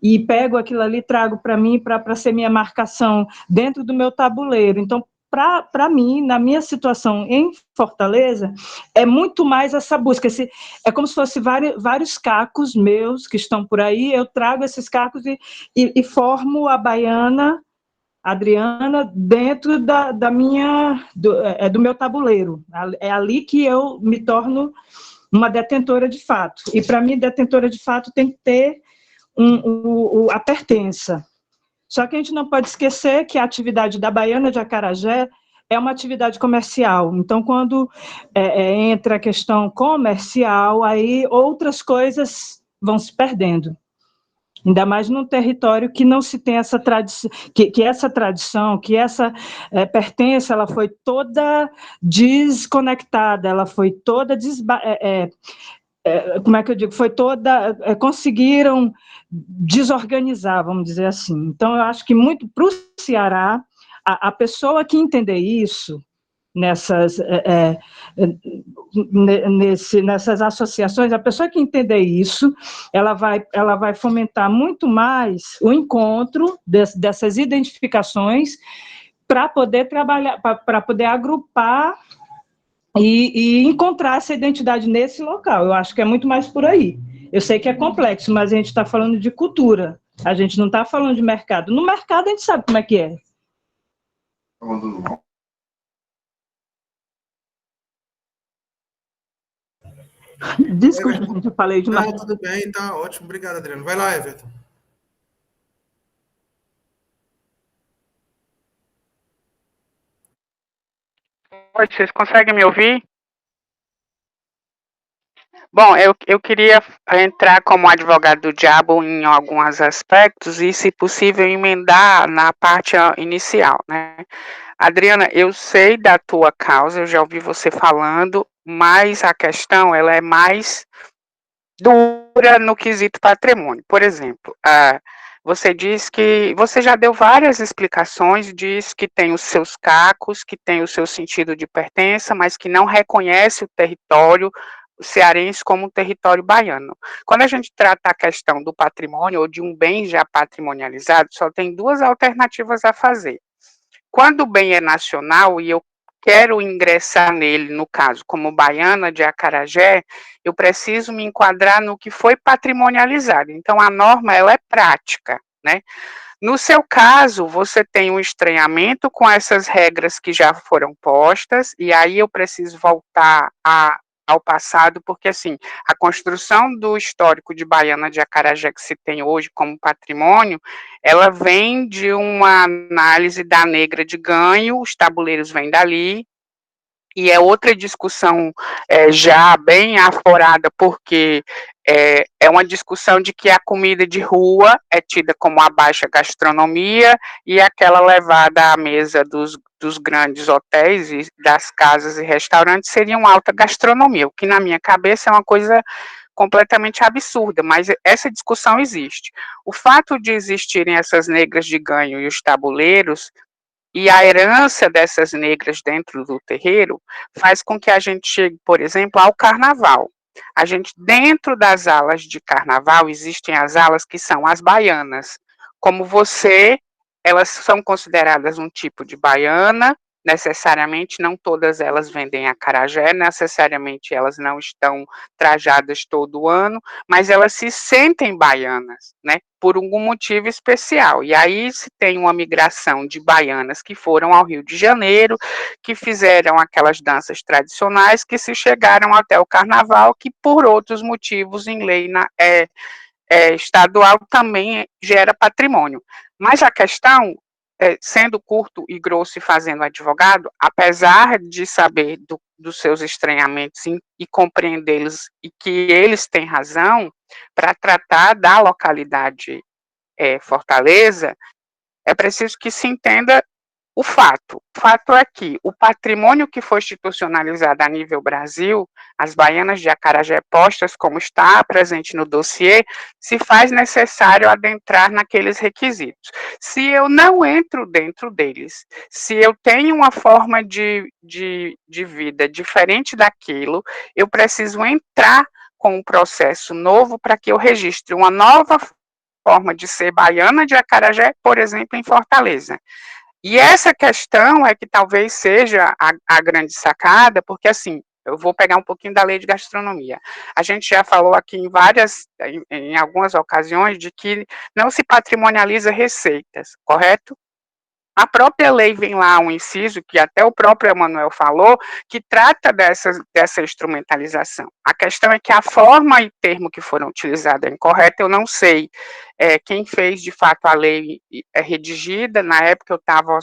e pego aquilo ali, trago para mim, para ser minha marcação dentro do meu tabuleiro. Então, para mim, na minha situação em Fortaleza, é muito mais essa busca. É como se fosse vários cacos meus que estão por aí, eu trago esses cacos e formo a baiana Adriana dentro do meu tabuleiro. É ali que eu me torno uma detentora de fato. E, para mim, detentora de fato tem que ter a pertença. Só que a gente não pode esquecer que a atividade da baiana de acarajé é uma atividade comercial. Então, quando entra a questão comercial, aí outras coisas vão se perdendo. Ainda mais num território que não se tem essa tradição, que essa tradição, que essa pertença, ela foi toda desconectada, ela foi toda como é que eu digo, foi toda, conseguiram desorganizar, vamos dizer assim. Então, eu acho que muito para o Ceará, a pessoa que entender isso, nessas associações, a pessoa que entender isso, ela vai fomentar muito mais o encontro dessas identificações para poder trabalhar, para poder agrupar e encontrar essa identidade nesse local. Eu acho que é muito mais por aí. Eu sei que é complexo, mas a gente está falando de cultura, a gente não está falando de mercado. No mercado a gente sabe como é que é. Desculpa, gente, eu falei demais. Não, tudo bem, tá ótimo. Obrigado, Adriano. Vai lá, Everton. Oi, vocês conseguem me ouvir? Bom, eu queria entrar como advogado do diabo em alguns aspectos e, se possível, emendar na parte inicial, né? Adriana, eu sei da tua causa, eu já ouvi você falando, mas a questão ela é mais dura no quesito patrimônio. Por exemplo, você diz que você já deu várias explicações, diz que tem os seus cacos, que tem o seu sentido de pertença, mas que não reconhece o território cearense como um território baiano. Quando a gente trata a questão do patrimônio ou de um bem já patrimonializado, só tem duas alternativas a fazer. Quando o bem é nacional e eu quero ingressar nele, no caso, como baiana de Acarajé, eu preciso me enquadrar no que foi patrimonializado. Então, a norma, ela é prática, né? No seu caso, você tem um estranhamento com essas regras que já foram postas, e aí eu preciso voltar ao passado, porque, assim, a construção do histórico de Baiana de Acarajé que se tem hoje como patrimônio, ela vem de uma análise da Negra de Ganho, os tabuleiros vêm dali, e é outra discussão já bem aforada, porque é uma discussão de que a comida de rua é tida como a baixa gastronomia e aquela levada à mesa dos grandes hotéis e das casas e restaurantes seria uma alta gastronomia, o que na minha cabeça é uma coisa completamente absurda, mas essa discussão existe. O fato de existirem essas negras de ganho e os tabuleiros e a herança dessas negras dentro do terreiro faz com que a gente chegue, por exemplo, ao carnaval. A gente, dentro das alas de carnaval, existem as alas que são as baianas. Como você, elas são consideradas um tipo de baiana, necessariamente, não todas elas vendem acarajé, necessariamente elas não estão trajadas todo ano, mas elas se sentem baianas, né, por algum motivo especial. E aí se tem uma migração de baianas que foram ao Rio de Janeiro, que fizeram aquelas danças tradicionais, que se chegaram até o carnaval, que por outros motivos em lei estadual também gera patrimônio. Mas a questão, sendo curto e grosso e fazendo advogado, apesar de saber dos seus estranhamentos e compreendê-los e que eles têm razão, para tratar da localidade Fortaleza, é preciso que se entenda o fato. O fato é que o patrimônio que foi institucionalizado a nível Brasil, as baianas de Acarajé postas, como está presente no dossiê, se faz necessário adentrar naqueles requisitos. Se eu não entro dentro deles, se eu tenho uma forma de vida diferente daquilo, eu preciso entrar com um processo novo para que eu registre uma nova forma de ser baiana de Acarajé, por exemplo, em Fortaleza. E essa questão é que talvez seja a grande sacada, porque, assim, eu vou pegar um pouquinho da lei de gastronomia. A gente já falou aqui em algumas ocasiões, de que não se patrimonializa receitas, correto? A própria lei vem lá um inciso, que até o próprio Emanuel falou, que trata dessa instrumentalização. A questão é que a forma e termo que foram utilizados é incorreta, eu não sei quem fez de fato a lei redigida, na época eu estava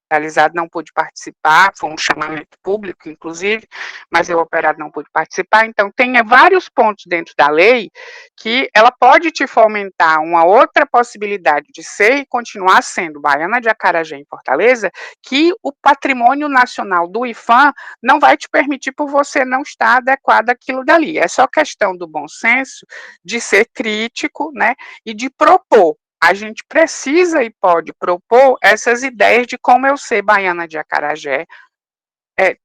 realizado, não pude participar, foi um chamamento público, inclusive, mas eu, operado, não pude participar. Então, tem vários pontos dentro da lei que ela pode te fomentar uma outra possibilidade de ser e continuar sendo Baiana de Acarajé em Fortaleza, que o patrimônio nacional do IPHAN não vai te permitir por você não estar adequado àquilo dali. É só questão do bom senso, de ser crítico, né, e de propor. A gente precisa e pode propor essas ideias de como eu ser baiana de Acarajé,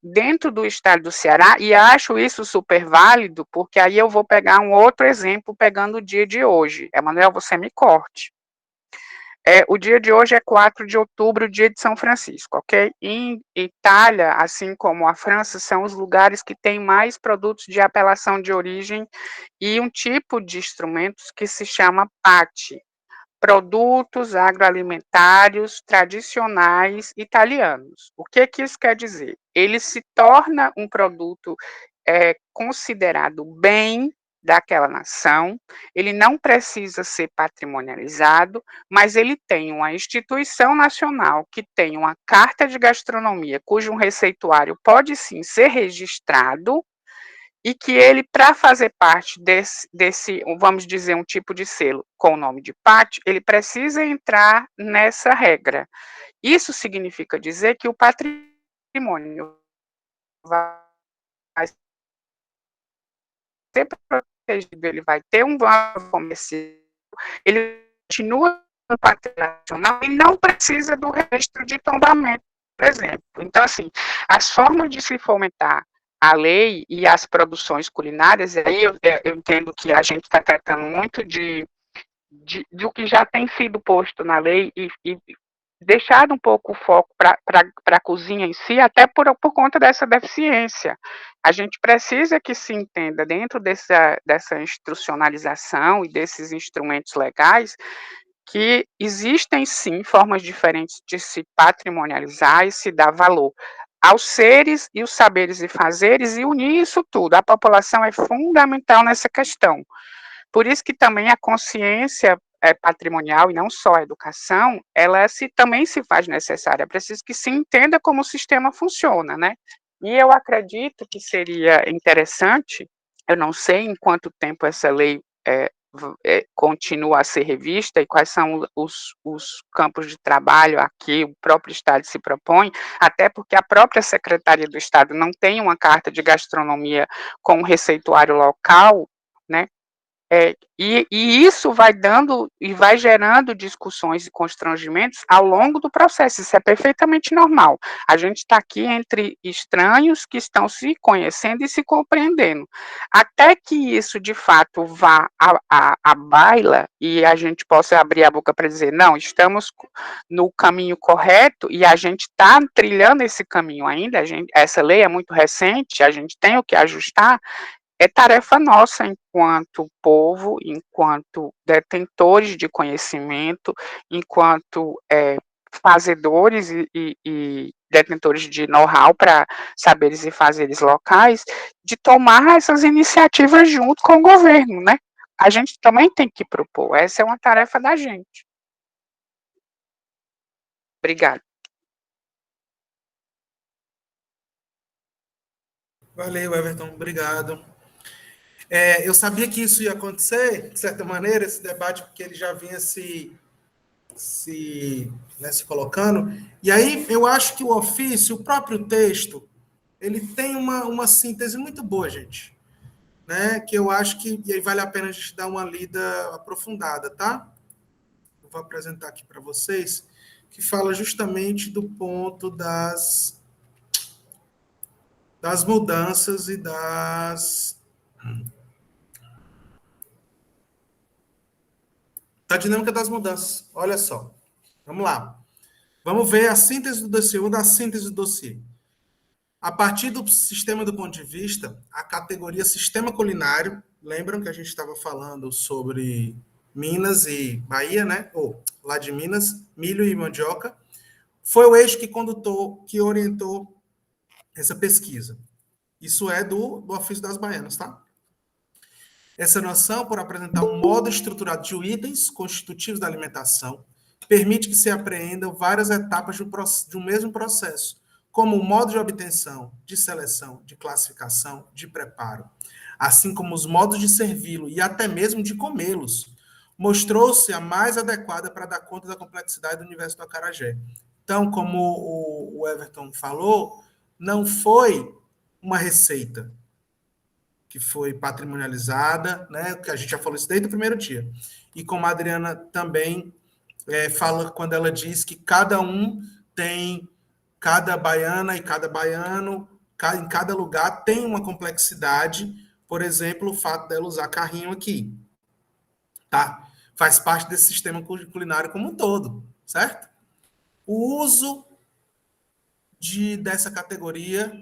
dentro do estado do Ceará, e acho isso super válido, porque aí eu vou pegar um outro exemplo, pegando o dia de hoje. Emanuel, você me corte. O dia de hoje é 4 de outubro, dia de São Francisco, ok? Em Itália, assim como a França, são os lugares que têm mais produtos de apelação de origem e um tipo de instrumentos que se chama PAT, produtos agroalimentares tradicionais italianos. O que isso quer dizer? Ele se torna um produto considerado bem daquela nação, ele não precisa ser patrimonializado, mas ele tem uma instituição nacional que tem uma carta de gastronomia, cujo receituário pode sim ser registrado, e que ele, para fazer parte desse, vamos dizer, um tipo de selo com o nome de PAT, ele precisa entrar nessa regra. Isso significa dizer que o patrimônio vai ser protegido, ele vai ter um valor comercial, ele continua no patrimônio nacional e não precisa do registro de tombamento, por exemplo. Então, assim, as formas de se fomentar a lei e as produções culinárias, e aí eu entendo que a gente está tratando muito do que já tem sido posto na lei e deixado um pouco o foco para a cozinha em si, até por conta dessa deficiência. A gente precisa que se entenda, dentro dessa institucionalização e desses instrumentos legais, que existem sim formas diferentes de se patrimonializar e se dar valor aos seres e os saberes e fazeres e unir isso tudo. A população é fundamental nessa questão. Por isso que também a consciência patrimonial, e não só a educação, ela também se faz necessária. É preciso que se entenda como o sistema funciona, né? E eu acredito que seria interessante, eu não sei em quanto tempo essa lei continua a ser revista e quais são os campos de trabalho a que o próprio Estado se propõe, até porque a própria Secretaria do Estado não tem uma carta de gastronomia com um receituário local, né? E isso vai dando e vai gerando discussões e constrangimentos ao longo do processo. Isso é perfeitamente normal. A gente está aqui entre estranhos que estão se conhecendo e se compreendendo. Até que isso, de fato, vá à baila e a gente possa abrir a boca para dizer, não, estamos no caminho correto e a gente está trilhando esse caminho ainda, essa lei é muito recente, a gente tem o que ajustar. É tarefa nossa, enquanto povo, enquanto detentores de conhecimento, enquanto fazedores e detentores de know-how para saberes e fazeres locais, de tomar essas iniciativas junto com o governo, né? A gente também tem que propor, essa é uma tarefa da gente. Obrigada. Valeu, Everton, obrigado. Eu sabia que isso ia acontecer, de certa maneira, esse debate, porque ele já vinha se colocando. E aí, eu acho que o ofício, o próprio texto, ele tem uma síntese muito boa, gente. Né? Que eu acho que e aí vale a pena a gente dar uma lida aprofundada, tá? Eu vou apresentar aqui para vocês, que fala justamente do ponto das mudanças e da dinâmica das mudanças. Olha só. Vamos lá. Vamos ver a síntese do dossiê, uma das sínteses do dossiê. A partir do sistema do ponto de vista, a categoria sistema culinário, lembram que a gente estava falando sobre Minas e Bahia, né? Ou lá de Minas, milho e mandioca, foi o eixo que orientou essa pesquisa. Isso é do Ofício das Baianas, tá? Essa noção, por apresentar um modo estruturado de itens constitutivos da alimentação, permite que se apreendam várias etapas de um mesmo processo, como o modo de obtenção, de seleção, de classificação, de preparo, assim como os modos de servi-lo e até mesmo de comê-los. Mostrou-se a mais adequada para dar conta da complexidade do universo do acarajé. Então, como o Everton falou, não foi uma receita que foi patrimonializada, né? Que a gente já falou isso desde o primeiro dia. E como a Adriana também fala quando ela diz que cada baiana e cada baiano, em cada lugar tem uma complexidade. Por exemplo, o fato dela usar carrinho aqui, tá? Faz parte desse sistema culinário como um todo, certo? O uso dessa categoria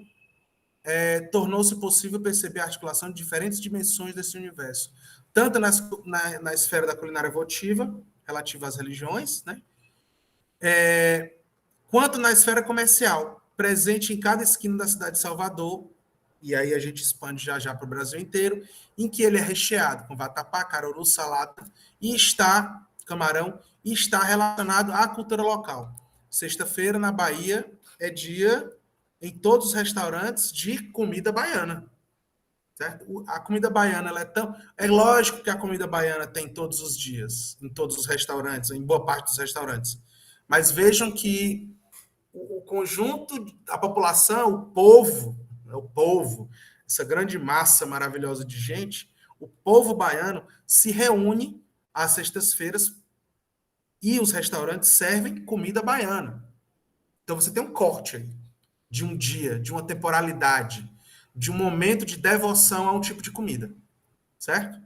tornou-se possível perceber a articulação de diferentes dimensões desse universo, tanto na esfera da culinária votiva, relativa às religiões, né? Quanto na esfera comercial, presente em cada esquina da cidade de Salvador, e aí a gente expande já para o Brasil inteiro, em que ele é recheado com vatapá, caruru, salada, camarão, e está relacionado à cultura local. Sexta-feira, na Bahia, é dia em todos os restaurantes de comida baiana. Certo? A comida baiana, ela é tão... É lógico que a comida baiana tem todos os dias, em todos os restaurantes, em boa parte dos restaurantes. Mas vejam que o conjunto, a população, o povo, essa grande massa maravilhosa de gente, o povo baiano se reúne às sextas-feiras e os restaurantes servem comida baiana. Então você tem um corte aí de um dia, de uma temporalidade, de um momento de devoção a um tipo de comida, certo?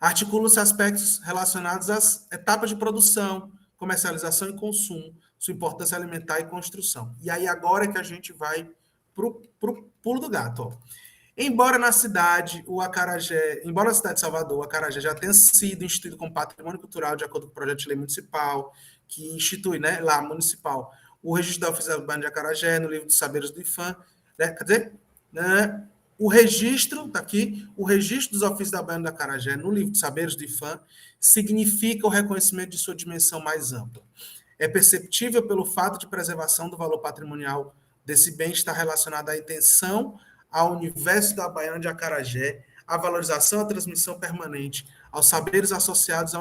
Articula-se aspectos relacionados às etapas de produção, comercialização e consumo, sua importância alimentar e construção. E aí agora é que a gente vai pro pulo do gato. Ó. Embora na cidade de Salvador, o acarajé já tenha sido instituído como patrimônio cultural de acordo com o projeto de lei municipal, que institui, né, lá municipal, o registro da oficina urbana de acarajé no livro dos saberes do IFAM, né, quer dizer, né, o registro, tá aqui, o registro dos ofícios da Baiana do Acarajé no livro de saberes do IFAM significa o reconhecimento de sua dimensão mais ampla. É perceptível pelo fato de preservação do valor patrimonial desse bem estar relacionado à intenção ao universo da Baiana de Acarajé, à valorização, à transmissão permanente, aos saberes associados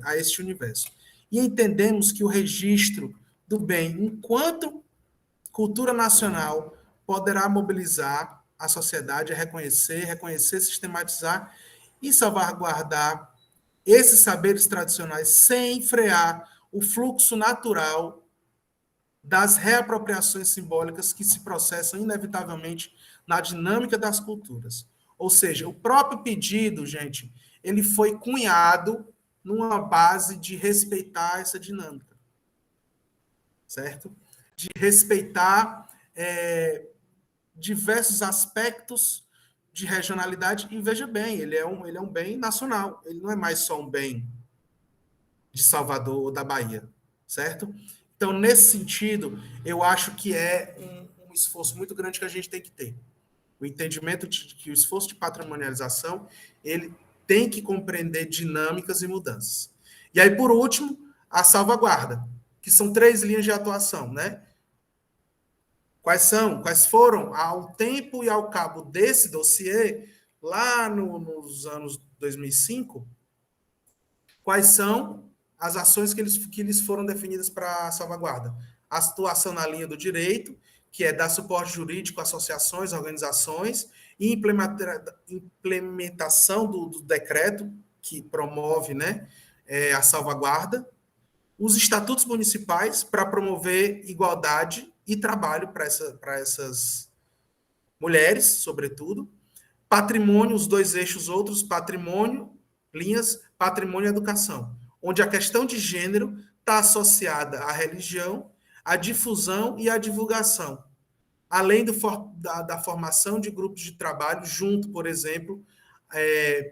a este universo. E entendemos que o registro do bem, enquanto cultura nacional, poderá mobilizar a sociedade a reconhecer, sistematizar e salvaguardar esses saberes tradicionais sem frear o fluxo natural das reapropriações simbólicas que se processam inevitavelmente na dinâmica das culturas. Ou seja, o próprio pedido, gente, ele foi cunhado numa base de respeitar essa dinâmica, certo? De respeitar diversos aspectos de regionalidade, e veja bem, ele é um bem nacional, ele não é mais só um bem de Salvador ou da Bahia, certo? Então, nesse sentido, eu acho que é um esforço muito grande que a gente tem que ter. O entendimento de que o esforço de patrimonialização, ele tem que compreender dinâmicas e mudanças. E aí, por último, a salvaguarda, que são 3 linhas de atuação, né? Quais foram, ao tempo e ao cabo desse dossiê, lá nos anos 2005, quais são as ações que eles foram definidas para a salvaguarda? A atuação na linha do direito, que é dar suporte jurídico a associações, organizações, e implementação do decreto que promove, né, a salvaguarda, os estatutos municipais para promover igualdade e trabalho para essas mulheres, sobretudo, patrimônio, os 2 eixos outros, patrimônio, patrimônio e educação, onde a questão de gênero está associada à religião, à difusão e à divulgação, além da formação de grupos de trabalho junto, por exemplo,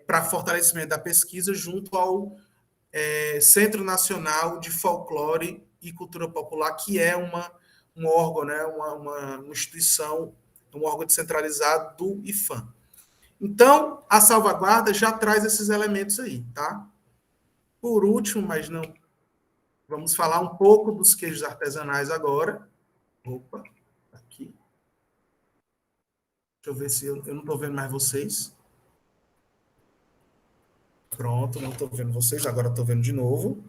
para fortalecimento da pesquisa junto ao Centro Nacional de Folclore e Cultura Popular, que é um órgão, né, uma instituição, um órgão descentralizado do IFAM. Então, a salvaguarda já traz esses elementos aí, tá? Por último, mas não Vamos falar um pouco dos queijos artesanais agora. Opa, aqui. Deixa eu ver se eu não estou vendo mais vocês. Pronto, não estou vendo vocês, agora estou vendo de novo.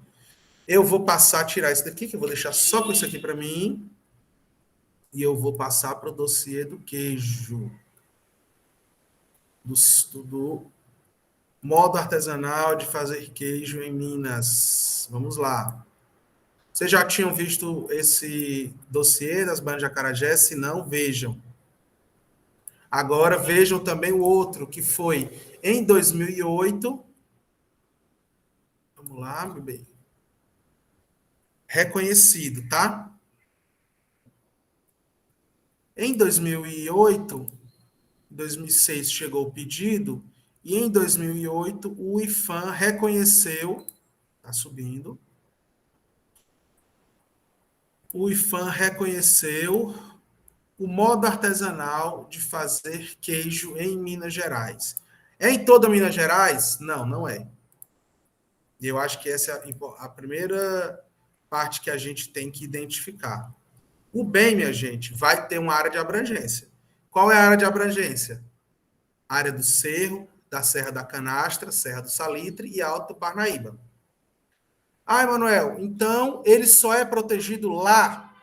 Eu vou passar a tirar isso daqui, que eu vou deixar só com isso aqui para mim. E eu vou passar para o dossiê do queijo. Do modo artesanal de fazer queijo em Minas. Vamos lá. Vocês já tinham visto esse dossiê das banhas de acarajé? Se não, vejam. Agora vejam também o outro, que foi em 2008. Vamos lá, meu bem. Reconhecido, tá? Em 2008, 2006 chegou o pedido, e em 2008 o IFAM reconheceu, está subindo, o IFAM reconheceu o modo artesanal de fazer queijo em Minas Gerais. É em toda Minas Gerais? Não, não é. Eu acho que essa é a primeira parte que a gente tem que identificar. O bem, minha gente, vai ter uma área de abrangência. Qual é a área de abrangência? Área do Cerro, da Serra da Canastra, Serra do Salitre e Alto do Parnaíba. Ah, Emanuel, então ele só é protegido lá?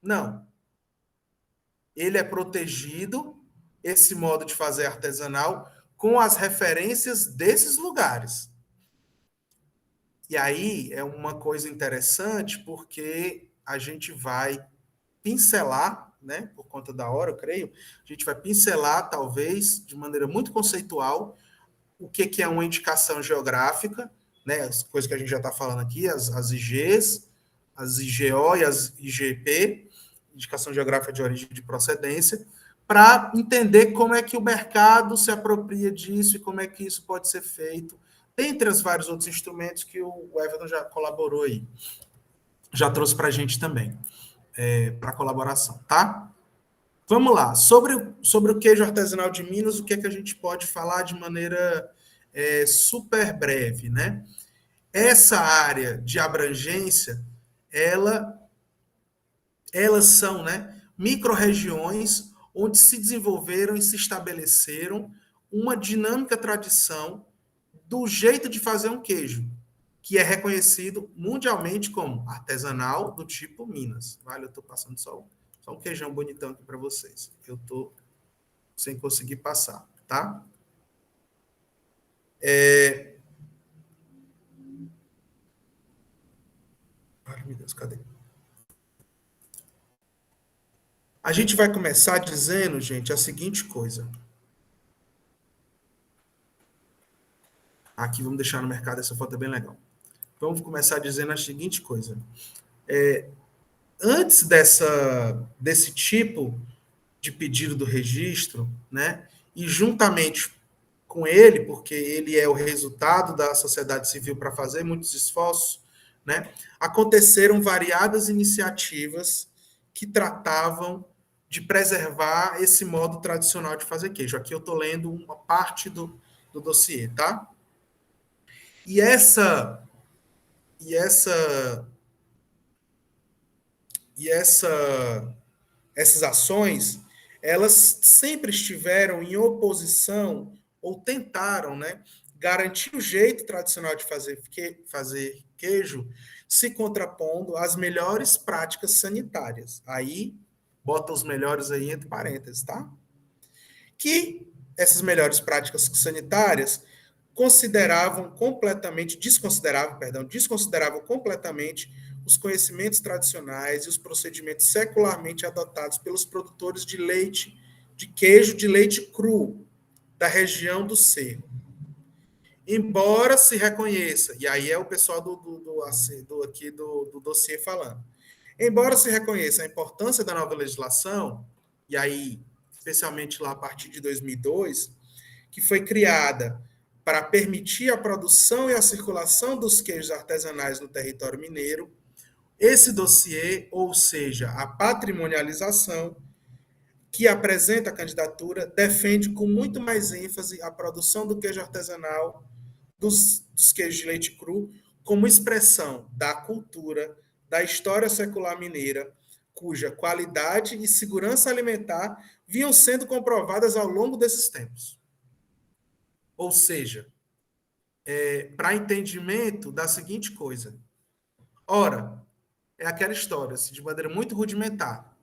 Não. Ele é protegido, esse modo de fazer artesanal, com as referências desses lugares. E aí é uma coisa interessante, porque a gente vai pincelar, né, por conta da hora, eu creio, a gente vai pincelar, talvez, de maneira muito conceitual, o que é uma indicação geográfica, né, as coisas que a gente já está falando aqui, as IGs, as IGO e as IGP, indicação geográfica de origem e de procedência, para entender como é que o mercado se apropria disso e como é que isso pode ser feito, dentre os vários outros instrumentos que o Everton já colaborou aí, já trouxe para a gente também, para colaboração, tá? Vamos lá. Sobre o queijo artesanal de Minas, o que é que a gente pode falar de maneira super breve, né? Essa área de abrangência, elas são, né, micro-regiões onde se desenvolveram e se estabeleceram uma dinâmica tradição do jeito de fazer um queijo, que é reconhecido mundialmente como artesanal do tipo Minas. Vale, eu estou passando só um queijão bonitão aqui para vocês. Eu estou sem conseguir passar, tá? Ai, meu Deus, cadê? A gente vai começar dizendo, gente, a seguinte coisa. Aqui, vamos deixar no mercado, essa foto é bem legal. Vamos começar dizendo a seguinte coisa. Antes desse tipo de pedido do registro, né, e juntamente com ele, porque ele é o resultado da sociedade civil para fazer muitos esforços, né, aconteceram variadas iniciativas que tratavam de preservar esse modo tradicional de fazer queijo. Aqui eu estou lendo uma parte do dossiê, tá? E essas ações, elas sempre estiveram em oposição ou tentaram, né, garantir o jeito tradicional de fazer queijo, se contrapondo às melhores práticas sanitárias. Aí, bota os melhores aí entre parênteses, tá? Que essas melhores práticas sanitárias desconsideravam completamente os conhecimentos tradicionais e os procedimentos secularmente adotados pelos produtores de leite, de queijo de leite cru da região do Cerro. Embora se reconheça, e aí é o pessoal do dossiê falando, embora se reconheça a importância da nova legislação, e aí, especialmente lá a partir de 2002, que foi criada para permitir a produção e a circulação dos queijos artesanais no território mineiro, esse dossiê, ou seja, a patrimonialização, que apresenta a candidatura, defende com muito mais ênfase a produção do queijo artesanal, dos queijos de leite cru, como expressão da cultura, da história secular mineira, cuja qualidade e segurança alimentar vinham sendo comprovadas ao longo desses tempos. Ou seja, para entendimento da seguinte coisa. Ora, é aquela história, assim, de maneira muito rudimentar.